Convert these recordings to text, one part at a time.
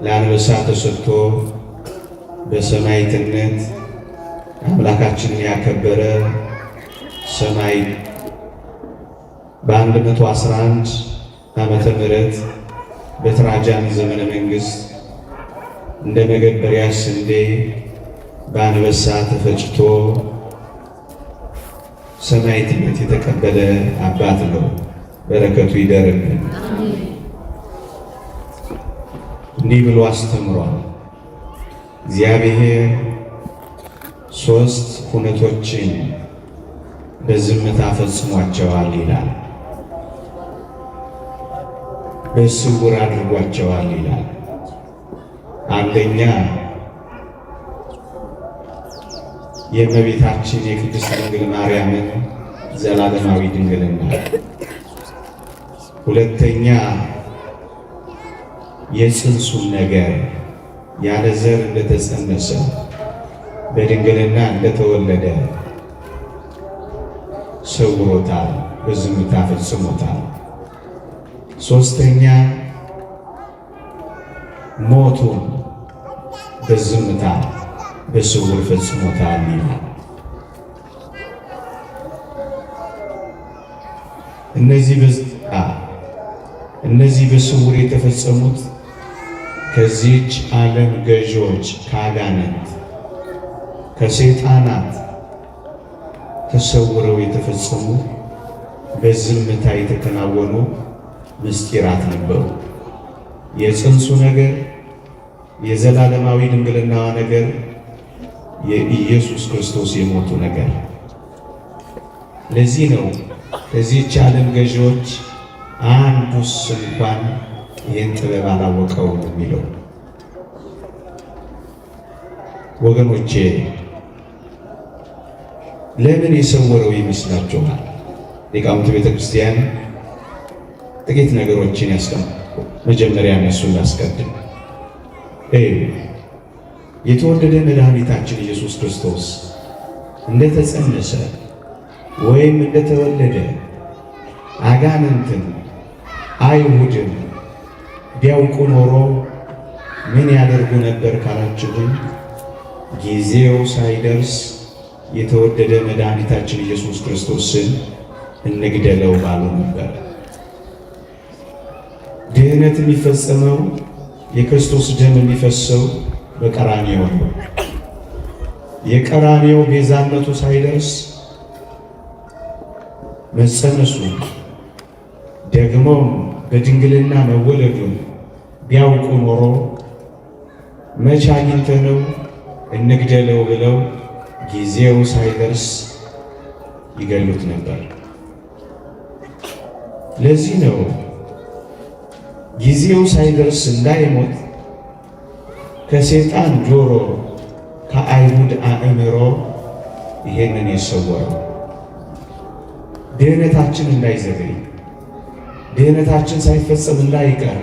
ለአንበሳ ተሰጥቶ በሰማዕትነት አምላካችንን ያከበረ ሰማይ በ111 ዓመተ ምህረት በትራጃን ዘመነ መንግስት እንደ መገበሪያ ስንዴ በአንበሳ ተፈጭቶ ሰማዕትነት የተቀበለ አባት ነው። በረከቱ ይደርብን። እንዲህ ብሎ አስተምሯል። እግዚአብሔር 3 ሁነቶችን በዝምታ ፈጽሟቸዋል ይላል። በስውር አድርጓቸዋል ይላል። አንደኛ የእመቤታችን የቅድስት ድንግል ማርያምን ዘላለማዊ ድንግልና፣ ሁለተኛ የጽንሱን ነገር ያለ ዘር እንደተጸነሰ በድንግልና እንደተወለደ ሰውሮታል፣ በዝምታ ፈጽሞታል። ሶስተኛ ሞቱን በዝምታ በስውር ፈጽሞታል ይላል። እነዚህ በስውር የተፈጸሙት ከዚህች ዓለም ገዢዎች ከአጋንንት ከሰይጣናት ተሰውረው የተፈጸሙ በዝምታ የተከናወኑ ምስጢራት ነበሩ። የጽንሱ ነገር፣ የዘላለማዊ ድንግልናዋ ነገር፣ የኢየሱስ ክርስቶስ የሞቱ ነገር። ለዚህ ነው ከዚህች ዓለም ገዢዎች አንዱስ እንኳን ይህን ጥበብ አላወቀውም የሚለው። ወገኖቼ ለምን የሰወረው ይመስላችኋል? ሊቃውንት ቤተ ክርስቲያን ጥቂት ነገሮችን ያስቀምጣሉ። መጀመሪያ እነሱን ላስቀድም። የተወደደ መድኃኒታችን ኢየሱስ ክርስቶስ እንደተጸነሰ ወይም እንደተወለደ አጋንንትን አይሁድን ቢያውቁ ኖሮ ምን ያደርጉ ነበር ካላችሁን፣ ጊዜው ሳይደርስ የተወደደ መድኃኒታችን ኢየሱስ ክርስቶስን እንግደለው ባሉ ነበር። ድህነት የሚፈጸመው የክርስቶስ ደም የሚፈሰው በቀራንዮ ነው። የቀራንዮ ቤዛነቱ ሳይደርስ መጸነሱ ደግሞ በድንግልና መወለዱን ቢያውቁ ኖሮ መቼ አግኝተነው እንግደለው ብለው ጊዜው ሳይደርስ ይገሉት ነበር። ለዚህ ነው ጊዜው ሳይደርስ እንዳይሞት ከሰይጣን ጆሮ ከአይሁድ አእምሮ ይሄንን የሰወረው። ድህነታችን እንዳይዘገይ፣ ድህነታችን ሳይፈጸም እንዳይቀር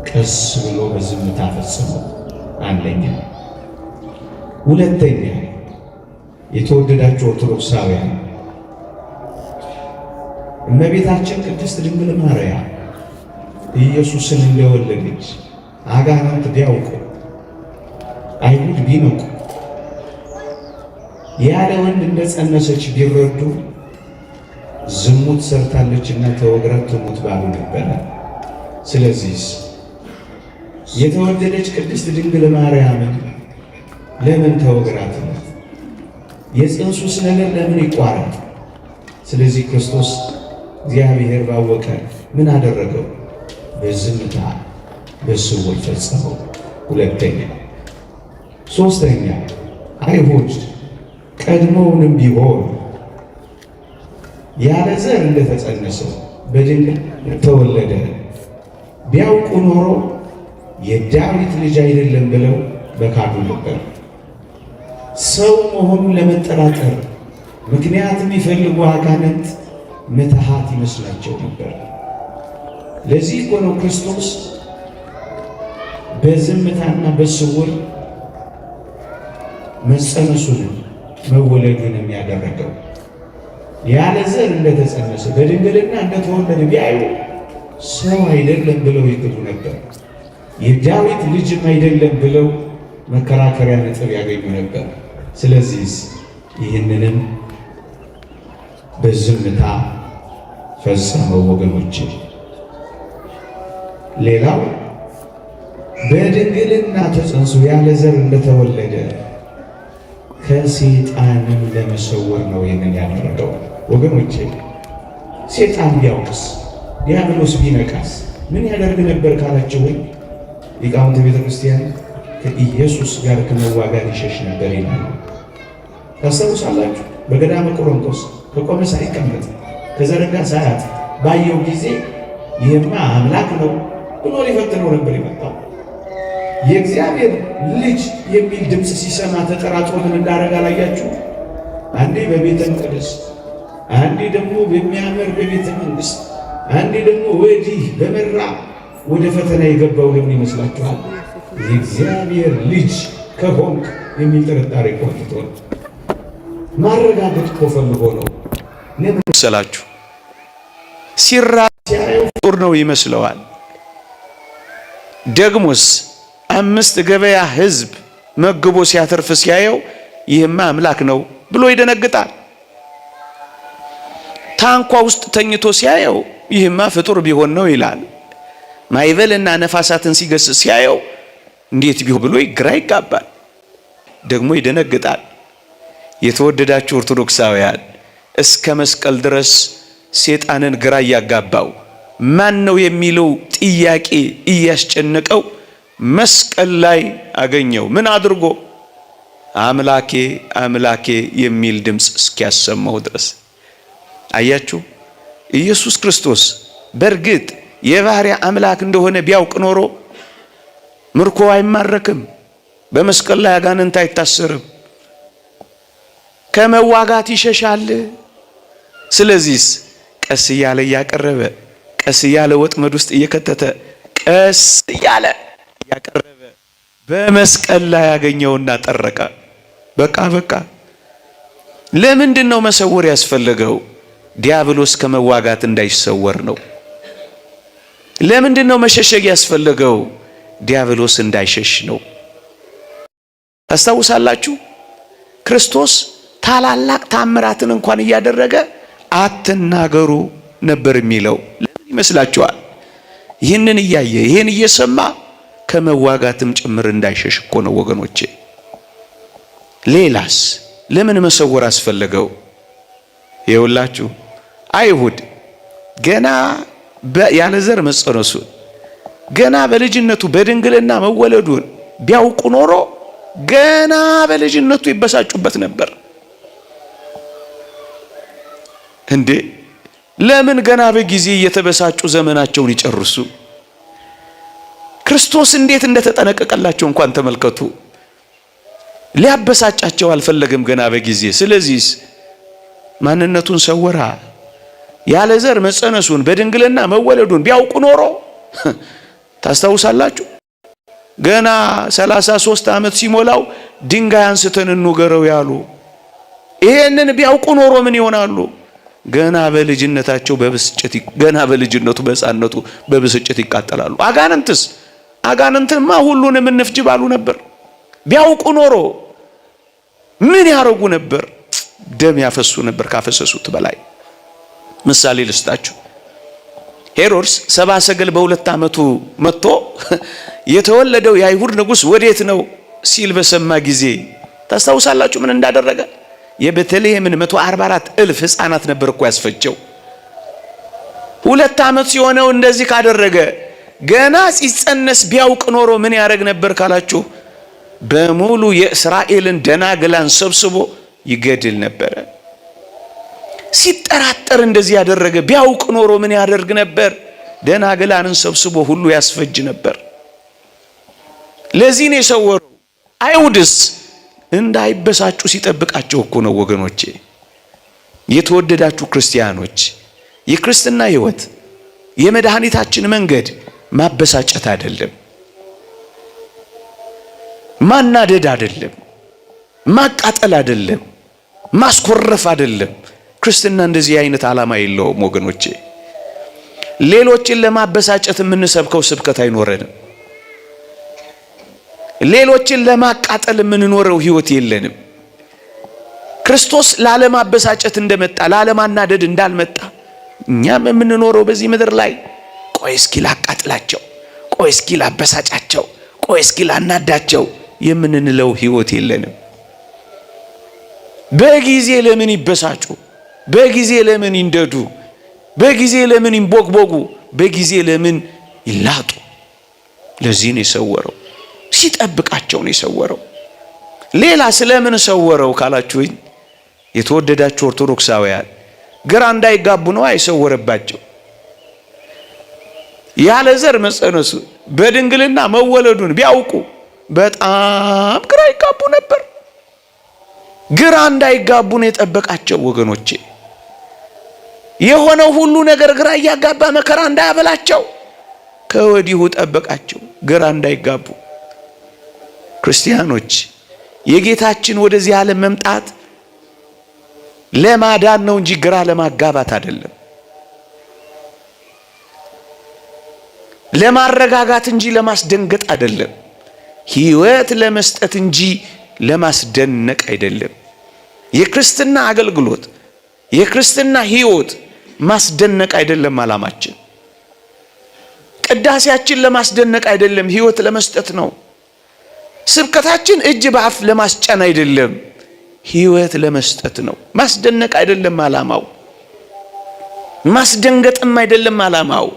ቀስ ብሎ በዝምታ ፈጽሞ። አንደኛ። ሁለተኛ፣ የተወደዳችሁ ኦርቶዶክሳውያን እመቤታችን ቅድስት ድንግል ማርያም ኢየሱስን እንደወለደች አጋንንት ቢያውቁ፣ አይሁድ ቢነቁ፣ ያለ ወንድ እንደጸነሰች ቢረዱ ዝሙት ሰርታለችና ተወግራ ትሙት ባሉ ነበረ። ስለዚህ የተወደደች ቅድስት ድንግል ማርያምን ለምን ተወግራ ትሙት? የጽንሱስ ነገር ለምን ይቋረጥ? ስለዚህ ክርስቶስ እግዚአብሔር ባወቀ ምን አደረገው? በዝምታ በስውር ፈጸመው። ሁለተኛ። ሶስተኛ፣ አይሁድ ቀድሞውንም ቢሆን ያለ ዘር እንደተጸነሰ በድንግል ተወለደ ቢያውቁ ኖሮ የዳዊት ልጅ አይደለም ብለው በካዱ ነበር። ሰው መሆኑን ለመጠራጠር ምክንያት የሚፈልጉ አጋንንት ምትሃት ይመስላቸው ነበር። ለዚህ እኮ ነው ክርስቶስ በዝምታና በስውር መጸነሱንም መወለዱንም ያደረገው። ያለ ዘር እንደተጸነሰ በድንግልና እንደተወለደ ቢያዩ ሰው አይደለም ብለው ይክዱ ነበር። የዳዊት ልጅም አይደለም ብለው መከራከሪያ ነጥብ ያገኙ ነበር። ስለዚህ ይህንንም በዝምታ ፈጸመው ወገኖች። ሌላው በድንግልና ተጸንሶ ያለ ዘር እንደተወለደ ከሰይጣንም ለመሰወር ነው ይህንን ያደረገው ወገኖች። ሰይጣን ቢያውቅስ ዲያብሎስ ቢነቃስ ምን ያደርግ ነበር ካላችሁ ወይ ሊቃውንተ ቤተ ክርስቲያን ከኢየሱስ ጋር ከመዋጋት ይሸሽ ነበር ይላል። ታስታውሳላችሁ? በገዳመ ቆሮንቶስ ከቆመ ሳይቀመጥ ከዘረጋ ሰዓት ባየው ጊዜ ይህማ አምላክ ነው ብሎ ሊፈትነው ነበር የመጣው። የእግዚአብሔር ልጅ የሚል ድምፅ ሲሰማ ተጠራጥሮ ምን እንዳደረገ አላያችሁ? አንዴ በቤተ መቅደስ፣ አንዴ ደግሞ በሚያምር በቤተ መንግሥት፣ አንዴ ደግሞ ወዲህ በመራ ወደ ፈተና የገባው ለምን ይመስላችኋል? የእግዚአብሔር ልጅ ከሆንክ የሚል ጥርጣሬ ቆንጥቶ ማረጋገጥ እኮ ፈልጎ ነው። ለምን መሰላችሁ? ሲያየው ፍጡር ነው ይመስለዋል። ደግሞስ 5 ገበያ ሕዝብ መግቦ ሲያተርፍ ሲያየው ይህማ አምላክ ነው ብሎ ይደነግጣል። ታንኳ ውስጥ ተኝቶ ሲያየው ይህማ ፍጡር ቢሆን ነው ይላል። ማዕበልና ነፋሳትን ሲገስጽ ሲያየው እንዴት ቢሆን ብሎ ግራ ይጋባል፣ ደግሞ ይደነግጣል። የተወደዳችሁ ኦርቶዶክሳውያን እስከ መስቀል ድረስ ሰይጣንን ግራ እያጋባው ማን ነው የሚለው ጥያቄ እያስጨነቀው መስቀል ላይ አገኘው። ምን አድርጎ? አምላኬ አምላኬ የሚል ድምፅ እስኪያሰማው ድረስ። አያችሁ፣ ኢየሱስ ክርስቶስ በእርግጥ የባህሪያ አምላክ እንደሆነ ቢያውቅ ኖሮ ምርኮ አይማረክም፣ በመስቀል ላይ አጋንንት አይታሰርም፣ ከመዋጋት ይሸሻል። ስለዚህስ ቀስ እያለ እያቀረበ፣ ቀስ እያለ ወጥመድ ውስጥ እየከተተ፣ ቀስ እያለ እያቀረበ በመስቀል ላይ ያገኘውና ጠረቀ። በቃ ለምንድን ነው መሰወር ያስፈለገው? ዲያብሎስ ከመዋጋት እንዳይሰወር ነው። ለምንድን ነው መሸሸግ ያስፈለገው? ዲያብሎስ እንዳይሸሽ ነው። ታስታውሳላችሁ? ክርስቶስ ታላላቅ ታምራትን እንኳን እያደረገ አትናገሩ ነበር የሚለው። ለምን ይመስላችኋል? ይህንን እያየ ይህን እየሰማ ከመዋጋትም ጭምር እንዳይሸሽ እኮ ነው ወገኖቼ። ሌላስ ለምን መሰወር አስፈለገው? ይኸውላችሁ አይሁድ ገና ያለ ዘር መጸነሱን ገና በልጅነቱ በድንግልና መወለዱን ቢያውቁ ኖሮ ገና በልጅነቱ ይበሳጩበት ነበር። እንዴ ለምን ገና በጊዜ እየተበሳጩ ዘመናቸውን ይጨርሱ? ክርስቶስ እንዴት እንደተጠነቀቀላቸው እንኳን ተመልከቱ። ሊያበሳጫቸው አልፈለገም ገና በጊዜ። ስለዚህ ማንነቱን ሰወራ። ያለ ዘር መጸነሱን በድንግልና መወለዱን ቢያውቁ ኖሮ ታስታውሳላችሁ? ገና 33 ዓመት ሲሞላው ድንጋይ አንስተን እንውገረው ያሉ። ይሄንን ቢያውቁ ኖሮ ምን ይሆናሉ? ገና በልጅነታቸው በብስጭት ገና በልጅነቱ በሕፃንነቱ በብስጭት ይቃጠላሉ። አጋንንትማ ሁሉንም እንፍጅ ባሉ ነበር። ቢያውቁ ኖሮ ምን ያረጉ ነበር? ደም ያፈሱ ነበር ካፈሰሱት በላይ። ምሳሌ ልስጣችሁ። ሄሮድስ 70 ሰገል በ2 ዓመቱ መጥቶ የተወለደው የአይሁድ ንጉሥ ወዴት ነው ሲል በሰማ ጊዜ ታስታውሳላችሁ ምን እንዳደረገ? የቤተልሔምን 144,000 ሕፃናት ነበር እኮ ያስፈጀው። 2 ዓመት ሲሆነው እንደዚህ ካደረገ ገና ሲጸነስ ቢያውቅ ኖሮ ምን ያደርግ ነበር ካላችሁ? በሙሉ የእስራኤልን ደናግላን ሰብስቦ ይገድል ነበረ። ሲጠራጠር እንደዚህ ያደረገ ቢያውቅ ኖሮ ምን ያደርግ ነበር? ደናግላንን ሰብስቦ ሁሉ ያስፈጅ ነበር። ለዚህ ነው የሰወረው። አይሁድስ እንዳይበሳጩ ሲጠብቃቸው እኮ ነው ወገኖቼ። የተወደዳችሁ ክርስቲያኖች፣ የክርስትና ሕይወት የመድኃኒታችን መንገድ ማበሳጨት አይደለም፣ ማናደድ አይደለም፣ ማቃጠል አይደለም፣ ማስኮረፍ አይደለም። ክርስትና እንደዚህ አይነት ዓላማ የለውም ወገኖቼ። ሌሎችን ለማበሳጨት የምንሰብከው ስብከት አይኖረንም። ሌሎችን ለማቃጠል የምንኖረው ህይወት የለንም። ክርስቶስ ላለማበሳጨት እንደመጣ ላለማናደድ እንዳልመጣ እኛም የምንኖረው በዚህ ምድር ላይ ቆይ እስኪ ላቃጥላቸው፣ ቆይ እስኪ ላበሳጫቸው፣ ቆይ እስኪ ላናዳቸው የምንለው ህይወት የለንም። በጊዜ ለምን ይበሳጩ? በጊዜ ለምን ይንደዱ? በጊዜ ለምን ይንቦግቦጉ? በጊዜ ለምን ይላጡ? ለዚህ ነው የሰወረው። ሲጠብቃቸው ነው የሰወረው። ሌላ ስለምን ሰወረው ካላችሁኝ የተወደዳችሁ ኦርቶዶክሳውያን ግራ እንዳይጋቡ ነው አይሰወረባቸው። ያለ ዘር መጸነሱ በድንግልና መወለዱን ቢያውቁ በጣም ግራ ይጋቡ ነበር። ግራ እንዳይጋቡ ነው የጠበቃቸው ወገኖቼ። የሆነው ሁሉ ነገር ግራ እያጋባ መከራ እንዳያበላቸው ከወዲሁ ጠበቃቸው፣ ግራ እንዳይጋቡ። ክርስቲያኖች የጌታችን ወደዚህ ዓለም መምጣት ለማዳን ነው እንጂ ግራ ለማጋባት አይደለም። ለማረጋጋት እንጂ ለማስደንገጥ አይደለም። ሕይወት ለመስጠት እንጂ ለማስደነቅ አይደለም። የክርስትና አገልግሎት የክርስትና ሕይወት ማስደነቅ አይደለም ዓላማችን። ቅዳሴያችን ለማስደነቅ አይደለም፣ ሕይወት ለመስጠት ነው። ስብከታችን እጅ በአፍ ለማስጫን አይደለም፣ ሕይወት ለመስጠት ነው። ማስደነቅ አይደለም ዓላማው፣ ማስደንገጥም አይደለም ዓላማው፣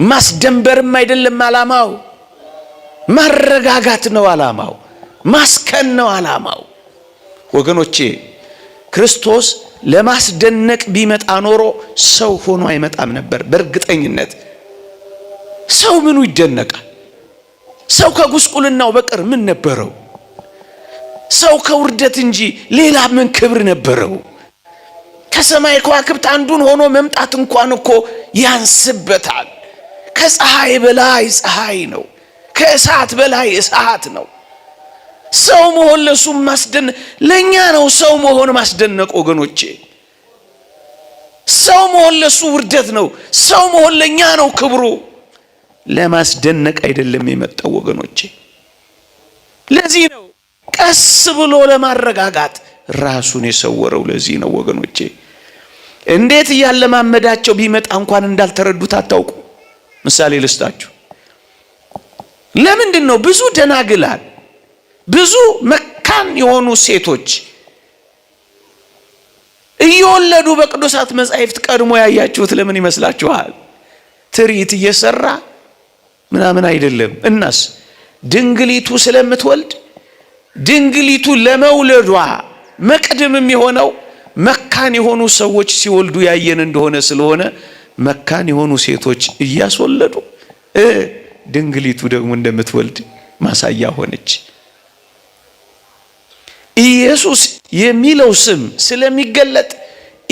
ማስደንበርም አይደለም ዓላማው። ማረጋጋት ነው ዓላማው፣ ማስከን ነው ዓላማው። ወገኖቼ ክርስቶስ ለማስደነቅ ቢመጣ ኖሮ ሰው ሆኖ አይመጣም ነበር። በእርግጠኝነት ሰው ምኑ ይደነቃል? ሰው ከጉስቁልናው በቀር ምን ነበረው? ሰው ከውርደት እንጂ ሌላ ምን ክብር ነበረው? ከሰማይ ከዋክብት አንዱን ሆኖ መምጣት እንኳን እኮ ያንስበታል። ከፀሐይ በላይ ፀሐይ ነው፣ ከእሳት በላይ እሳት ነው። ሰው መሆን ለሱ ማስደነቅ ለኛ ነው። ሰው መሆን ማስደነቅ ወገኖቼ፣ ሰው መሆን ለሱ ውርደት ነው። ሰው መሆን ለኛ ነው ክብሩ። ለማስደነቅ አይደለም የመጣው ወገኖቼ። ለዚህ ነው ቀስ ብሎ ለማረጋጋት ራሱን የሰወረው። ለዚህ ነው ወገኖቼ እንዴት እያለማመዳቸው ቢመጣ እንኳን እንዳልተረዱት አታውቁ። ምሳሌ ልስጣችሁ። ለምንድን ነው ብዙ ደናግላል ብዙ መካን የሆኑ ሴቶች እየወለዱ በቅዱሳት መጻሕፍት ቀድሞ ያያችሁት ለምን ይመስላችኋል? ትርኢት እየሰራ ምናምን አይደለም። እናስ ድንግሊቱ ስለምትወልድ ድንግሊቱ ለመውለዷ መቅድም የሚሆነው መካን የሆኑ ሰዎች ሲወልዱ ያየን እንደሆነ ስለሆነ መካን የሆኑ ሴቶች እያስወለዱ ድንግሊቱ ደግሞ እንደምትወልድ ማሳያ ሆነች። ኢየሱስ የሚለው ስም ስለሚገለጥ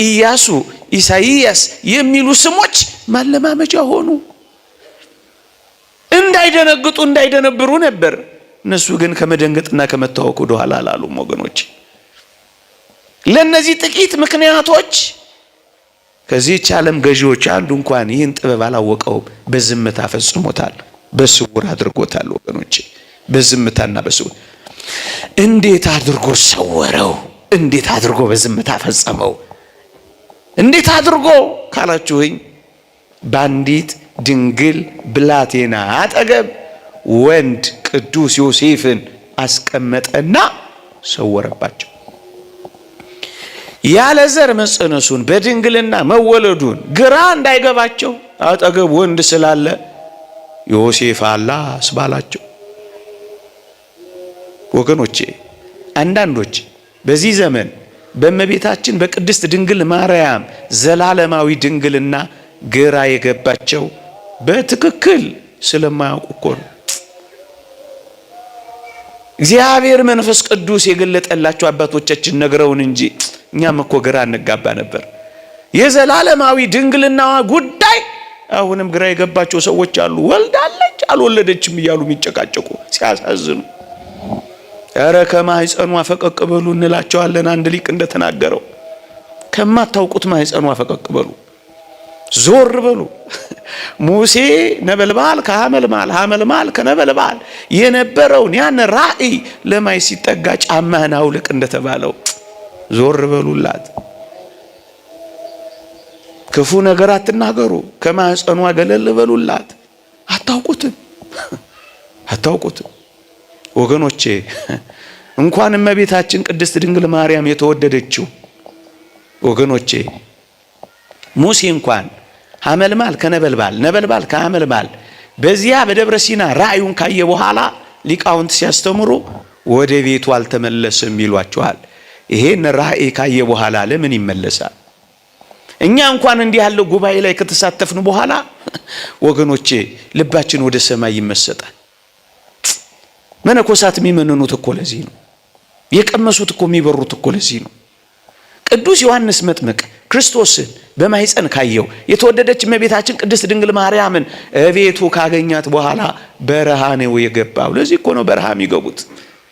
ኢያሱ፣ ኢሳይያስ የሚሉ ስሞች ማለማመጃ ሆኑ። እንዳይደነግጡ እንዳይደነብሩ ነበር። እነሱ ግን ከመደንገጥና ከመታወቅ ወደ ኋላ አላሉም ወገኖች። ለነዚህ ጥቂት ምክንያቶች ከዚህች ዓለም ገዢዎች አንዱ እንኳን ይህን ጥበብ አላወቀውም፣ በዝምታ ፈጽሞታል፣ በስውር አድርጎታል ወገኖች። በዝምታና በስውር እንዴት አድርጎ ሰወረው? እንዴት አድርጎ በዝምታ ፈጸመው? እንዴት አድርጎ ካላችሁኝ በአንዲት ድንግል ብላቴና አጠገብ ወንድ ቅዱስ ዮሴፍን አስቀመጠና ሰወረባቸው። ያለ ዘር መጸነሱን በድንግልና መወለዱን ግራ እንዳይገባቸው አጠገብ ወንድ ስላለ ዮሴፍ አላህ አስባላቸው። ወገኖቼ አንዳንዶች በዚህ ዘመን በእመቤታችን በቅድስት ድንግል ማርያም ዘላለማዊ ድንግልና ግራ የገባቸው በትክክል ስለማያውቁ እኮ ነው። እግዚአብሔር መንፈስ ቅዱስ የገለጠላቸው አባቶቻችን ነግረውን እንጂ እኛም እኮ ግራ እንጋባ ነበር። የዘላለማዊ ድንግልናዋ ጉዳይ አሁንም ግራ የገባቸው ሰዎች አሉ። ወልዳለች አልወለደችም እያሉ የሚጨቃጨቁ ሲያሳዝኑ። ኧረ ከማህፀኗ ፈቀቅ በሉ እንላቸዋለን። አንድ ሊቅ እንደተናገረው ከማታውቁት ማህፀኗ ፈቀቅ በሉ። ዞር በሉ። ሙሴ ነበልባል ከሐመልማል ሐመልማል ከነበልባል የነበረውን ያን ራእይ ለማይ ሲጠጋ ጫማህን አውልቅ እንደተባለው ዞር በሉላት። ክፉ ነገር አትናገሩ፣ ከማህፀኗ ገለል በሉላት። አታውቁትም ወገኖቼ። እንኳን እመቤታችን ቅድስት ድንግል ማርያም የተወደደችው ወገኖቼ ሙሴ እንኳን ሐመልማል ከነበልባል ነበልባል ከሐመልማል በዚያ በደብረ ሲና ራእዩን ካየ በኋላ ሊቃውንት ሲያስተምሩ ወደ ቤቱ አልተመለሰም ይሏቸዋል። ይሄን ራእይ ካየ በኋላ ለምን ይመለሳል? እኛ እንኳን እንዲህ ያለው ጉባኤ ላይ ከተሳተፍን በኋላ ወገኖቼ ልባችን ወደ ሰማይ ይመሰጣል። መነኮሳት የሚመንኑት እኮ ለዚህ ነው። የቀመሱት እኮ የሚበሩት እኮ ለዚህ ነው። ቅዱስ ዮሐንስ መጥምቅ ክርስቶስን በማኅፀን ካየው የተወደደች እመቤታችን ቅድስት ድንግል ማርያምን እቤቱ ካገኛት በኋላ በረሃ ነው የገባው። ለዚህ እኮ ነው በረሃ የሚገቡት።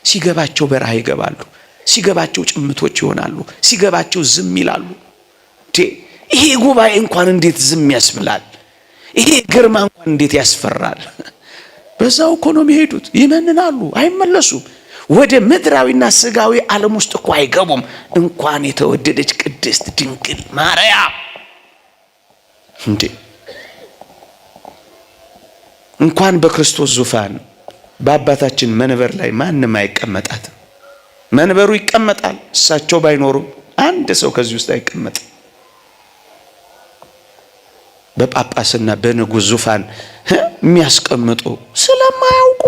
ሲገባቸው በረሃ ይገባሉ፣ ሲገባቸው ጭምቶች ይሆናሉ፣ ሲገባቸው ዝም ይላሉ። ይሄ ጉባኤ እንኳን እንዴት ዝም ያስብላል! ይሄ ግርማ እንኳን እንዴት ያስፈራል! በዛው እኮ ነው የሚሄዱት። ይመንናሉ፣ አይመለሱም። ወደ ምድራዊና ስጋዊ ዓለም ውስጥ እኮ አይገቡም። እንኳን የተወደደች ቅድስት ድንግል ማርያም እንኳን በክርስቶስ ዙፋን በአባታችን መንበር ላይ ማንም አይቀመጣትም። መንበሩ ይቀመጣል፣ እሳቸው ባይኖሩም አንድ ሰው ከዚህ ውስጥ አይቀመጥም። በጳጳስና በንጉሥ ዙፋን የሚያስቀምጡ ስለማያውቁ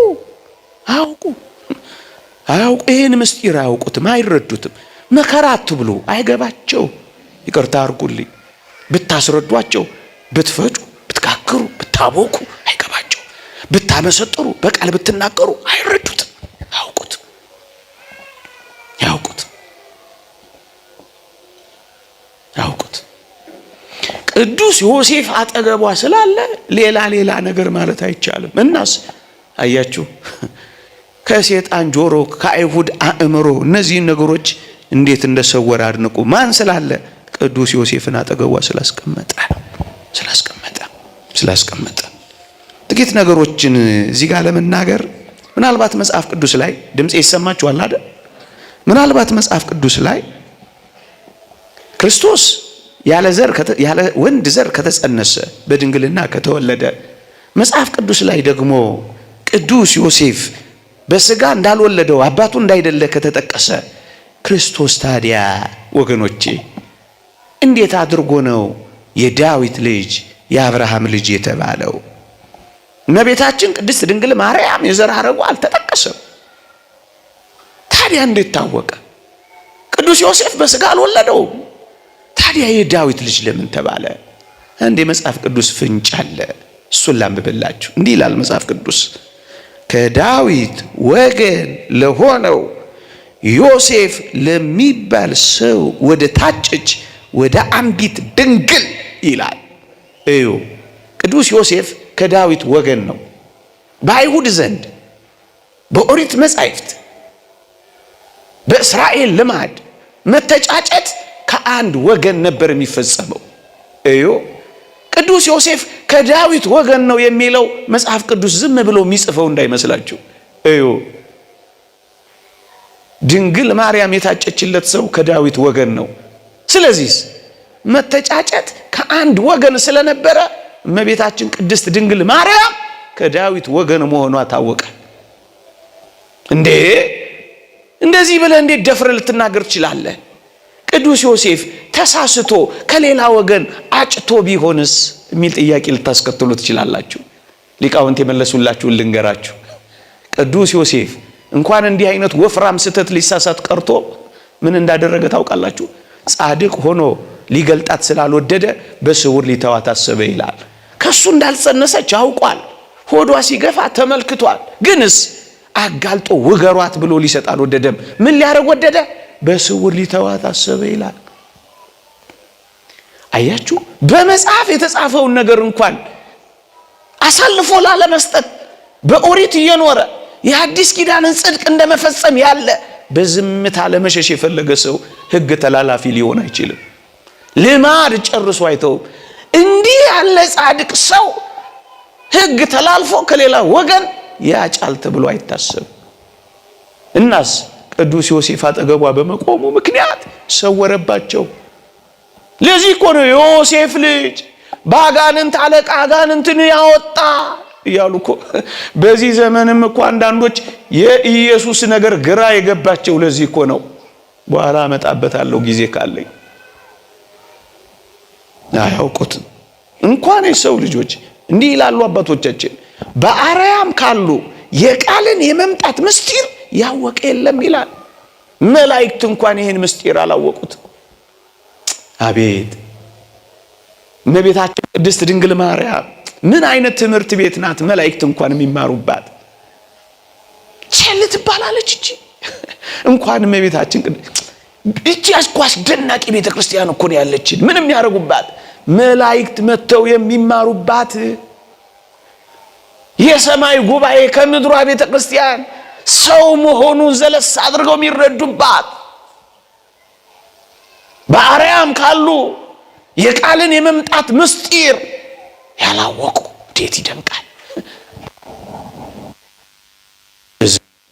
አያውቁ ይሄን ምስጢር አያውቁትም፣ አይረዱትም። መከራ አትብሉ፣ አይገባቸው። ይቅርታ አድርጉልኝ። ብታስረዷቸው፣ ብትፈጩ፣ ብትጋግሩ፣ ብታቦኩ አይገባቸው። ብታመሰጥሩ፣ በቃል ብትናገሩ አይረዱትም፣ አያውቁት። ቅዱስ ዮሴፍ አጠገቧ ስላለ ሌላ ነገር ማለት አይቻልም። እናስ አያችሁ ከሰይጣን ጆሮ ከአይሁድ አእምሮ እነዚህን ነገሮች እንዴት እንደሰወረ አድንቁ። ማን ስላለ? ቅዱስ ዮሴፍን አጠገቧ ስላስቀመጠ። ጥቂት ነገሮችን እዚህ ጋር ለመናገር ምናልባት መጽሐፍ ቅዱስ ላይ ድምጽ ይሰማችኋል አይደል? ምናልባት መጽሐፍ ቅዱስ ላይ ክርስቶስ ያለ ወንድ ዘር ከተጸነሰ በድንግልና ከተወለደ፣ መጽሐፍ ቅዱስ ላይ ደግሞ ቅዱስ ዮሴፍ በስጋ እንዳልወለደው አባቱ እንዳይደለ ከተጠቀሰ፣ ክርስቶስ ታዲያ ወገኖቼ እንዴት አድርጎ ነው የዳዊት ልጅ የአብርሃም ልጅ የተባለው? እመቤታችን ቅድስት ድንግል ማርያም የዘር ሐረጓ አልተጠቀሰም። ታዲያ እንዴት ታወቀ? ቅዱስ ዮሴፍ በስጋ አልወለደው። ታዲያ የዳዊት ልጅ ለምን ተባለ? አንድ የመጽሐፍ ቅዱስ ፍንጭ አለ። እሱን ላንብብላችሁ። እንዲህ ይላል መጽሐፍ ቅዱስ ከዳዊት ወገን ለሆነው ዮሴፍ ለሚባል ሰው ወደ ታጨች ወደ አንዲት ድንግል ይላል። እዩ፣ ቅዱስ ዮሴፍ ከዳዊት ወገን ነው። በአይሁድ ዘንድ በኦሪት መጻሕፍት በእስራኤል ልማድ መተጫጨት ከአንድ ወገን ነበር የሚፈጸመው። እዩ፣ ቅዱስ ዮሴፍ ከዳዊት ወገን ነው የሚለው መጽሐፍ ቅዱስ ዝም ብሎ የሚጽፈው እንዳይመስላችሁ። እዩ፣ ድንግል ማርያም የታጨችለት ሰው ከዳዊት ወገን ነው። ስለዚህ መተጫጨት ከአንድ ወገን ስለነበረ እመቤታችን ቅድስት ድንግል ማርያም ከዳዊት ወገን መሆኗ ታወቀ። እንደዚህ ብለህ እንዴት ደፍረህ ልትናገር ትችላለህ? ቅዱስ ዮሴፍ ተሳስቶ ከሌላ ወገን አጭቶ ቢሆንስ የሚል ጥያቄ ልታስከትሉ ትችላላችሁ። ሊቃውንት የመለሱላችሁን ልንገራችሁ። ቅዱስ ዮሴፍ እንኳን እንዲህ አይነት ወፍራም ስህተት ሊሳሳት ቀርቶ ምን እንዳደረገ ታውቃላችሁ? ጻድቅ ሆኖ ሊገልጣት ስላልወደደ በስውር ሊተዋት አሰበ ይላል። ከሱ እንዳልጸነሰች አውቋል። ሆዷ ሲገፋ ተመልክቷል። ግንስ አጋልጦ ውገሯት ብሎ ሊሰጥ አልወደደም። ምን ሊያደርግ ወደደ? በስውር ሊተዋት አሰበ ይላል። አያችሁ፣ በመጽሐፍ የተጻፈውን ነገር እንኳን አሳልፎ ላለመስጠት በኦሪት እየኖረ የአዲስ ኪዳንን ጽድቅ እንደመፈጸም ያለ በዝምታ ለመሸሽ የፈለገ ሰው ሕግ ተላላፊ ሊሆን አይችልም። ልማድ ጨርሶ አይተው እንዲህ ያለ ጻድቅ ሰው ሕግ ተላልፎ ከሌላ ወገን ያጫል ተብሎ አይታሰብ። እናስ ቅዱስ ዮሴፍ አጠገቧ በመቆሙ ምክንያት ሰወረባቸው። ለዚህ እኮ ነው ዮሴፍ ልጅ ባጋንንት አለቃ አጋንንትን ያወጣ እያሉ እኮ በዚህ ዘመንም እኮ አንዳንዶች የኢየሱስ ነገር ግራ የገባቸው ለዚህ እኮ ነው። በኋላ አመጣበታለሁ ጊዜ ካለኝ። አያውቁትም። እንኳን የሰው ልጆች እንዲህ ይላሉ አባቶቻችን፣ በአርያም ካሉ የቃልን የመምጣት ምስጢር ያወቀ የለም ይላል። መላእክት እንኳን ይሄን ምስጢር አላወቁት። አቤት እመቤታችን ቅድስት ድንግል ማርያም ምን አይነት ትምህርት ቤት ናት! መላእክት እንኳን የሚማሩባት ቸል ትባላለች እንጂ እንኳን እመቤታችን እቺ አስደናቂ ቤተክርስቲያን እኮ ነው ያለችን። ምንም ያደርጉባት መላእክት መተው የሚማሩባት የሰማይ ጉባኤ ከምድሯ ቤተክርስቲያን ሰው መሆኑን ዘለስ አድርገው የሚረዱባት በአርያም ካሉ የቃልን የመምጣት ምስጢር ያላወቁ እንዴት ይደንቃል!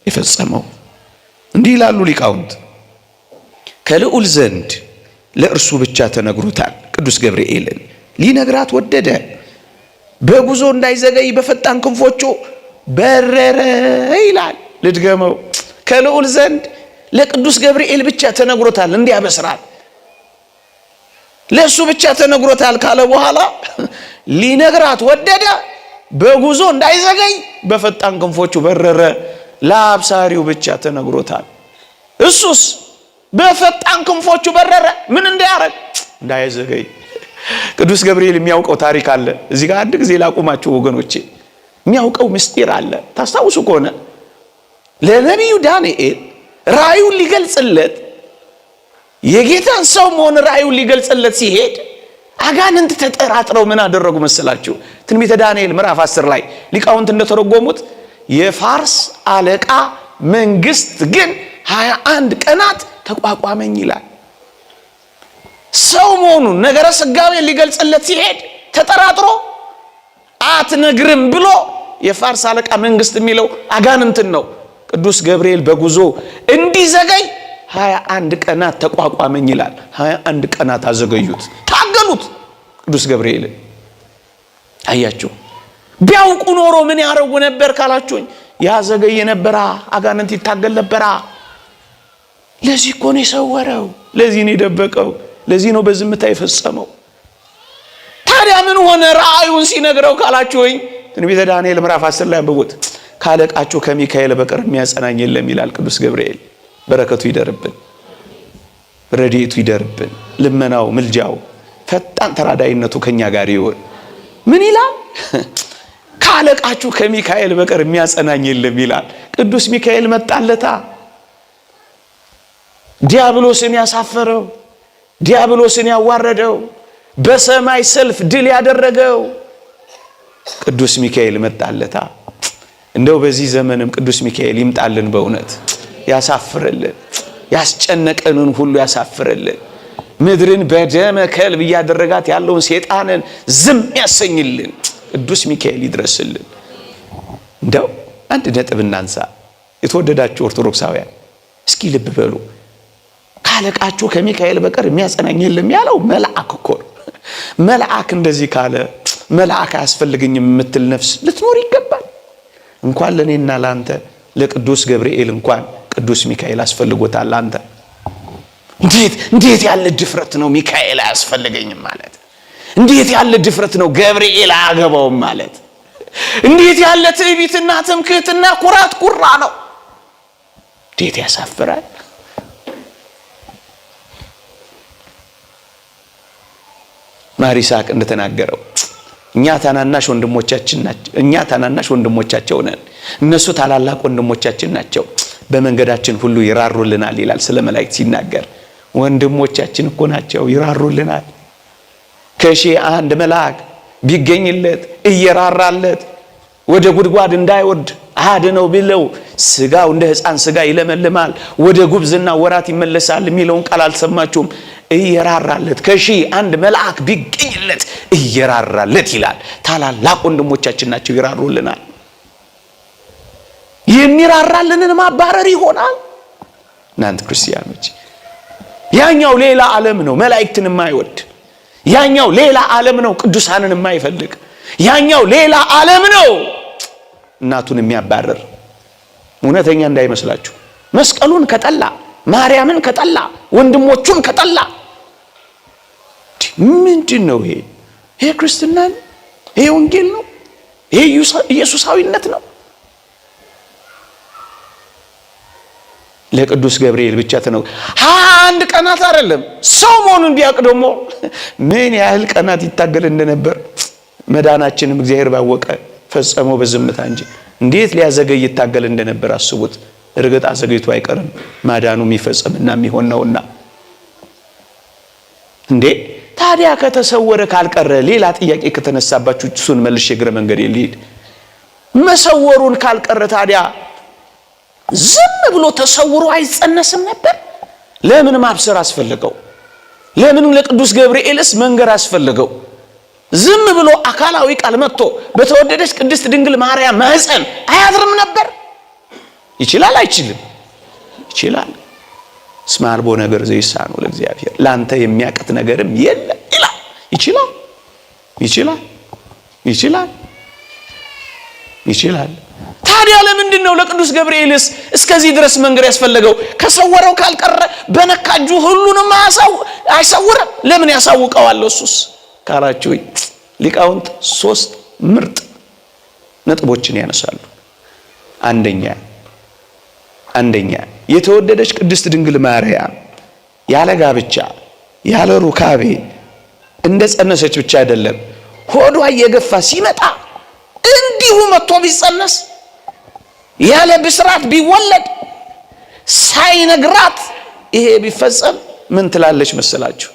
የፈጸመው እንዲህ ይላሉ ሊቃውንት፣ ከልዑል ዘንድ ለእርሱ ብቻ ተነግሮታል። ቅዱስ ገብርኤልን ሊነግራት ወደደ። በጉዞ እንዳይዘገይ በፈጣን ክንፎቹ በረረ ይላል። ልድገመው፣ ከልዑል ዘንድ ለቅዱስ ገብርኤል ብቻ ተነግሮታል እንዲያበስራል። ለሱ ብቻ ተነግሮታል ካለ በኋላ ሊነግራት ወደደ። በጉዞ እንዳይዘገይ በፈጣን ክንፎቹ በረረ። ለአብሳሪው ብቻ ተነግሮታል። እሱስ በፈጣን ክንፎቹ በረረ። ምን እንዲያረግ? እንዳይዘገይ። ቅዱስ ገብርኤል የሚያውቀው ታሪክ አለ። እዚህ ጋር አንድ ጊዜ ላቁማችሁ ወገኖቼ። የሚያውቀው ምስጢር አለ። ታስታውሱ ከሆነ ለነቢዩ ዳንኤል ራእዩን ሊገልጽለት የጌታን ሰው መሆን ራእዩን ሊገልጽለት ሲሄድ አጋንንት ተጠራጥረው ምን አደረጉ መሰላችሁ? ትንቢተ ዳንኤል ምዕራፍ 10 ላይ ሊቃውንት እንደተረጎሙት የፋርስ አለቃ መንግስት ግን 21 ቀናት ተቋቋመኝ ይላል። ሰው መሆኑን ነገረ ስጋዌ ሊገልጽለት ሲሄድ ተጠራጥሮ አትነግርም ብሎ የፋርስ አለቃ መንግስት የሚለው አጋንንትን ነው። ቅዱስ ገብርኤል በጉዞ እንዲዘገይ 21 ቀናት ተቋቋመኝ ይላል። 21 ቀናት አዘገዩት፣ ታገሉት ቅዱስ ገብርኤል። አያችሁ፣ ቢያውቁ ኖሮ ምን ያረጉ ነበር ካላችሁኝ፣ ያዘገየ ነበራ፣ አጋንንት ይታገል ነበራ። ለዚህ እኮ ነው የሰወረው፣ ለዚህ ነው የደበቀው፣ ለዚህ ነው በዝምታ የፈጸመው። ታዲያ ምን ሆነ ራእዩን ሲነግረው ካላችሁኝ፣ ትንቢተ ዳንኤል ምዕራፍ 10 ላይ አንብቡት። ካለቃችሁ ከሚካኤል በቀር የሚያጸናኝ የለም ይላል ቅዱስ ገብርኤል። በረከቱ ይደርብን፣ ረድኤቱ ይደርብን፣ ልመናው ምልጃው ፈጣን ተራዳይነቱ ከኛ ጋር ይሁን። ምን ይላል? ካለቃችሁ ከሚካኤል በቀር የሚያጸናኝ የለም ይላል። ቅዱስ ሚካኤል መጣለታ። ዲያብሎስን ያሳፈረው፣ ዲያብሎስን ያዋረደው፣ በሰማይ ሰልፍ ድል ያደረገው ቅዱስ ሚካኤል መጣለታ። እንደው በዚህ ዘመንም ቅዱስ ሚካኤል ይምጣልን፣ በእውነት ያሳፍርልን፣ ያስጨነቀንን ሁሉ ያሳፍርልን፣ ምድርን በደመ ከልብ እያደረጋት ያለውን ሴጣንን ዝም ያሰኝልን። ቅዱስ ሚካኤል ይድረስልን። እንደው አንድ ነጥብ እናንሳ። የተወደዳችሁ ኦርቶዶክሳውያን እስኪ ልብ በሉ። ካለቃችሁ ከሚካኤል በቀር የሚያጸናኝ የለም ያለው መልአክ እኮ ነው። መልአክ እንደዚህ ካለ መልአክ አያስፈልገኝም የምትል ነፍስ ልትኖር ይገባል። እንኳን ለኔና ላንተ ለቅዱስ ገብርኤል እንኳን ቅዱስ ሚካኤል አስፈልጎታል። አንተ እንዴት ያለ ድፍረት ነው ሚካኤል አያስፈልገኝም ማለት! እንዴት ያለ ድፍረት ነው ገብርኤል አያገባውም ማለት! እንዴት ያለ ትዕቢትና ትምክህትና ኩራት ኩራ ነው! እንዴት ያሳፍራል! ማር ይስሐቅ እንደተናገረው እኛ ታናናሽ ወንድሞቻቸው ነን፣ እነሱ ታላላቅ ወንድሞቻችን ናቸው፣ በመንገዳችን ሁሉ ይራሩልናል ይላል ስለ መላእክት ሲናገር። ወንድሞቻችን እኮ ናቸው፣ ይራሩልናል። ከሺህ አንድ መልአክ ቢገኝለት እየራራለት ወደ ጉድጓድ እንዳይወርድ አድነው ብለው ስጋው እንደ ሕፃን ስጋ ይለመልማል ወደ ጉብዝና ወራት ይመለሳል የሚለውን ቃል አልሰማችሁም? እየራራለት ከሺህ አንድ መልአክ ቢገኝለት እየራራለት ይላል። ታላላቅ ወንድሞቻችን ናቸው ይራሩልናል። የሚራራልንን ማባረር ይሆናል? እናንተ ክርስቲያኖች ያኛው ሌላ ዓለም ነው መላእክትን የማይወድ፣ ያኛው ሌላ ዓለም ነው ቅዱሳንን የማይፈልግ፣ ያኛው ሌላ ዓለም ነው እናቱን የሚያባረር። እውነተኛ እንዳይመስላችሁ። መስቀሉን ከጠላ ማርያምን ከጠላ ወንድሞቹን ከጠላ ምንድን ነው ይሄ? ይሄ ክርስትና ነው? ይሄ ወንጌል ነው? ይሄ ኢየሱሳዊነት ነው? ለቅዱስ ገብርኤል ብቻ ተነው አንድ ቀናት አይደለም ሰው መሆኑን ቢያውቅ ደግሞ ምን ያህል ቀናት ይታገል እንደነበር መዳናችንም እግዚአብሔር ባወቀ ፈጸሞ በዝምታ እንጂ እንዴት ሊያዘገይ ይታገል እንደነበር አስቡት። እርግጥ አዘገይቱ አይቀርም ማዳኑ የሚፈጸምና የሚሆን ነውና። እንዴ ታዲያ ከተሰወረ ካልቀረ ሌላ ጥያቄ ከተነሳባችሁ እሱን መልሼ እግረ መንገድ ይልሂድ። መሰወሩን ካልቀረ ታዲያ ዝም ብሎ ተሰውሮ አይጸነስም ነበር? ለምን ማብሰር አስፈልገው? ለምን ለቅዱስ ገብርኤልስ መንገር አስፈልገው? ዝም ብሎ አካላዊ ቃል መጥቶ በተወደደች ቅድስት ድንግል ማርያም ማህፀን አያድርም ነበር? ይችላል አይችልም? ይችላል። እስመ አልቦ ነገር ዘይሳነው ለእግዚአብሔር፣ ላንተ የሚያቅት ነገርም የለም ይላል። ይችላል ይችላል ይችላል ይችላል። ታዲያ ለምንድን ነው ለቅዱስ ገብርኤልስ እስከዚህ ድረስ መንገር ያስፈልገው? ከሰወረው ካልቀረ በነካጁ ሁሉንም አይሰውርም? ለምን ያሳውቀዋል? እሱስ ካላችሁ ሊቃውንት ሶስት ምርጥ ነጥቦችን ያነሳሉ። አንደኛ የተወደደች ቅድስት ድንግል ማርያም ያለ ጋብቻ ያለ ሩካቤ እንደ ጸነሰች ብቻ አይደለም፣ ሆዷ እየገፋ ሲመጣ እንዲሁ መጥቶ ቢጸነስ ያለ ብስራት ቢወለድ ሳይነግራት ይሄ ቢፈጸም ምን ትላለች መሰላችሁ?